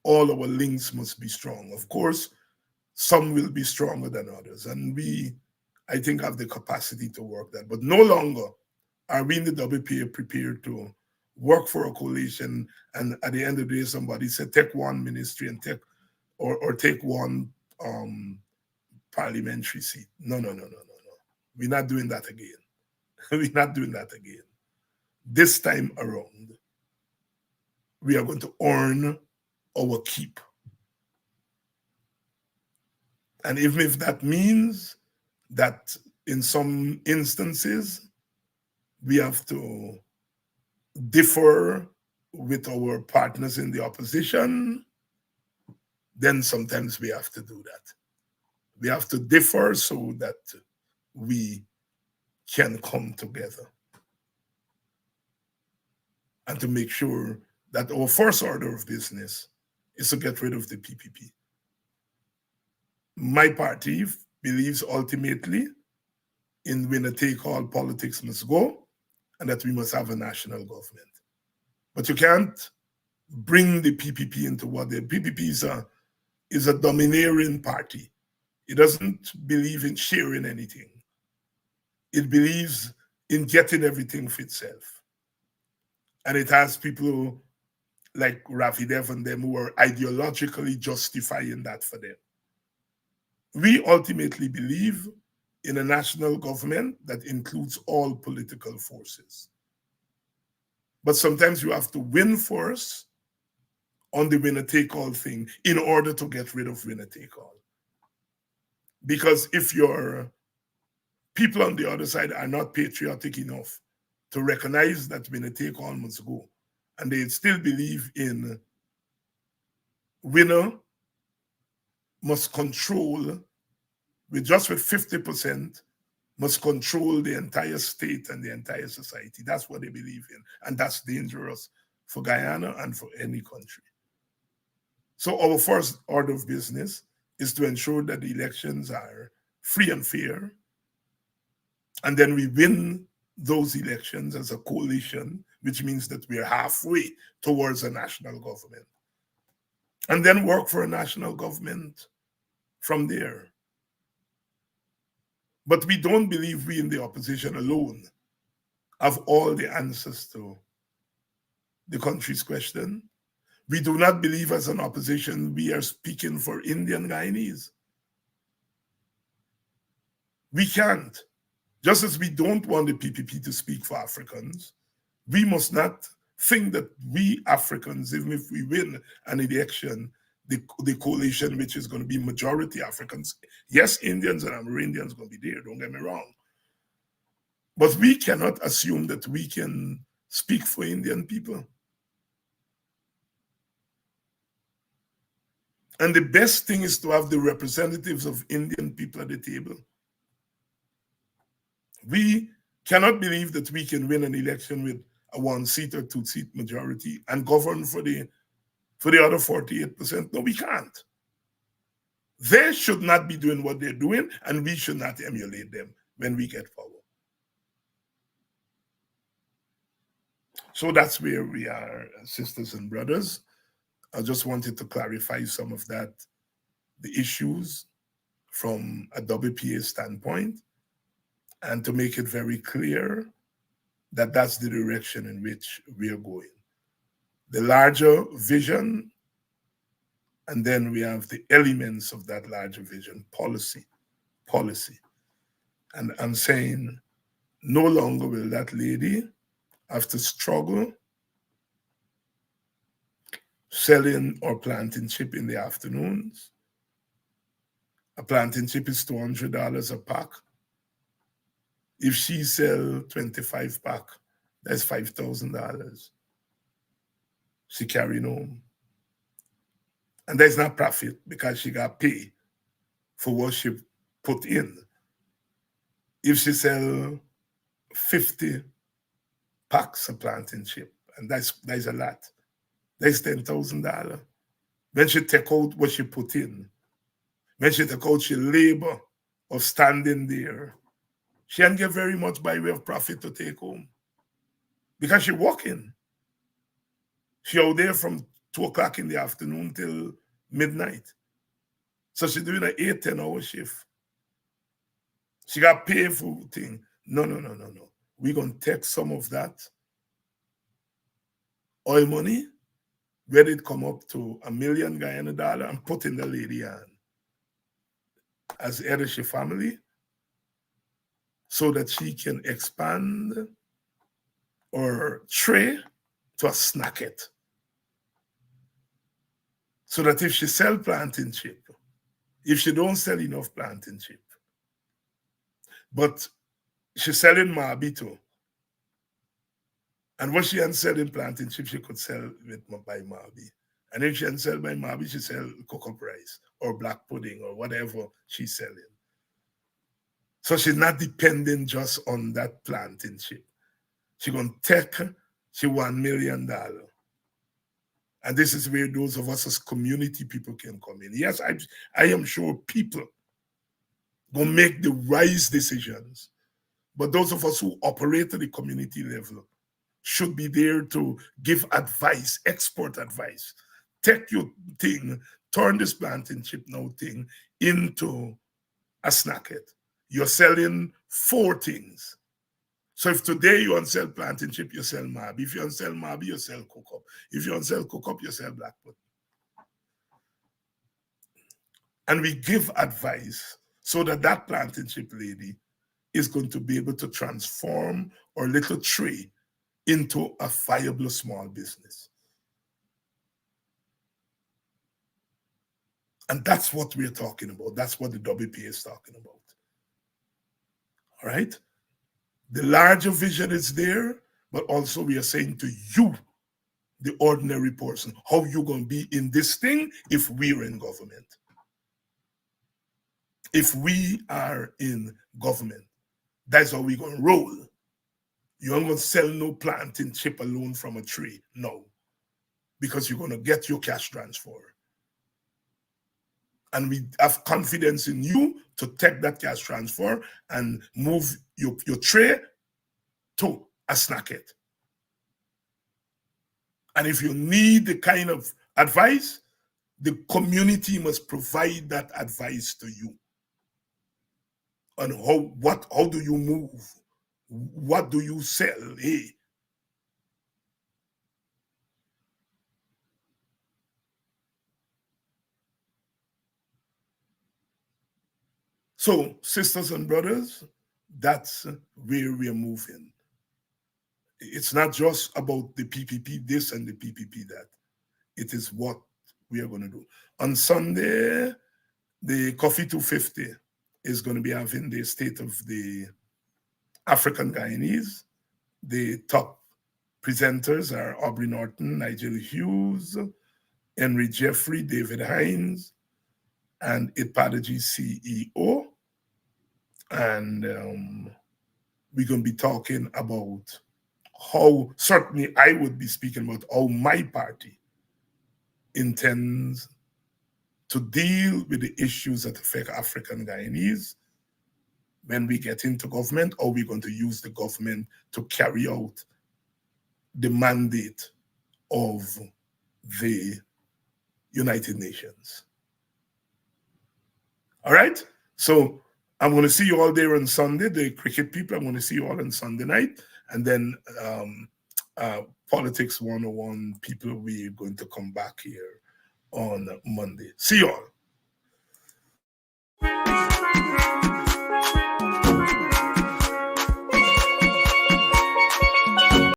All our links must be strong. Of course, some will be stronger than others, and we, I think, have the capacity to work that. But no longer are we in the WPA prepared to work for a coalition, and at the end of the day, somebody said, take one ministry and take one parliamentary seat. No. We're not doing that again. We're not doing that again. This time around, we are going to earn our keep. And even if that means that in some instances, we have to differ with our partners in the opposition, then sometimes we have to do that. We have to differ so that we can come together and to make sure that our first order of business is to get rid of the PPP. My party believes ultimately in winner-take-all politics must go and that we must have a national government. But you can't bring the PPP into what the PPP is a domineering party. It doesn't believe in sharing anything. It believes in getting everything for itself. And it has people like Rafi Dev and them who are ideologically justifying that for them. We ultimately believe in a national government that includes all political forces. But sometimes you have to win first on the winner take all thing in order to get rid of winner take all. Because if your people on the other side are not patriotic enough to recognize that winner take all must go, and they still believe in winner must control with 50%, must control the entire state and the entire society. That's what they believe in. And that's dangerous for Guyana and for any country. So our first order of business is to ensure that the elections are free and fair. And then we win those elections as a coalition, which means that we're halfway towards a national government. And then work for a national government from there. But we don't believe we in the opposition alone have all the answers to the country's question. We do not believe as an opposition we are speaking for Indian Guyanese. We can't. Just as we don't want the PPP to speak for Africans, we must not think that we Africans, even if we win an election, the coalition, which is going to be majority Africans, yes, Indians and Amerindians are going to be there, don't get me wrong. But we cannot assume that we can speak for Indian people. And the best thing is to have the representatives of Indian people at the table. We cannot believe that we can win an election with a 1-seat or 2-seat majority and govern for the other 48%. No, we can't. They should not be doing what they're doing, and we should not emulate them when we get power. So that's where we are, sisters and brothers. I just wanted to clarify some of that, the issues from a WPA standpoint, and to make it very clear that that's the direction in which we are going. The larger vision, and then we have the elements of that larger vision, policy. And I'm saying no longer will that lady have to struggle selling or planting chip in the afternoons. A planting chip is $200 a pack. If she sell 25 pack, that's $5,000. She carrying home. And there's not profit because she got paid for what she put in. If she sell 50 packs of planting chip, and that's a lot, that's $10,000. When she take out what she put in, when she take out she labor of standing there, she ain't get very much by way of profit to take home. Because she walking. She out there from 2 o'clock in the afternoon till midnight. So she's doing an 8-10 hour shift. She got paid for thing. No. We're going to take some of that oil money, where it come up to $1 million Guyana dollar, and put in the lady hand as head of she family so that she can expand or tray to a snack it. So that if she sell planting chip, if she don't sell enough planting chip, but she's selling Marby too, and what she ain't selling planting chip, she could sell by Marby. And if she ain't sell by Marby, she sell cocoa rice or black pudding or whatever she's selling. So she's not dependent just on that planting chip. She gonna take $1 million And this is where those of us as community people can come in. Yes, I am sure people will make the wise decisions, but those of us who operate at the community level should be there to give advice, expert advice. Take your thing, turn this planting chip now thing into a snacket. You're selling 4 things. So if today you want to sell planting chip, you sell Marby. If you want to sell Marby, you sell cook up. If you want to sell cook up, you sell blackwood. And we give advice so that that planting chip lady is going to be able to transform our little tree into a viable small business. And that's what we're talking about. That's what the WPA is talking about. All right? The larger vision is there, but also we are saying to you, the ordinary person, how you going to be in this thing if we're in government. If we are in government, that's how we're going to roll. You aren't going to sell no planting chip alone from a tree. No. Because you're going to get your cash transfer. And we have confidence in you to take that cash transfer and move your tray to a snacket. And if you need the kind of advice, the community must provide that advice to you. On how do you move? What do you sell? Hey. So, sisters and brothers, that's where we're moving. It's not just about the PPP this and the PPP that. It is what we are going to do. On Sunday, the Coffee 250 is going to be having the State of the African Guyanese. The top presenters are Aubrey Norton, Nigel Hughes, Henry Jeffrey, David Hines, and IPADAG's CEO. And we're going to be talking about how, certainly I would be speaking about how my party intends to deal with the issues that affect African Guyanese when we get into government, or we're going to use the government to carry out the mandate of the United Nations. All right? So I'm going to see you all there on Sunday, the cricket people. I'm going to see you all on Sunday night. And then Politics 101 people, we're going to come back here on Monday. See you all.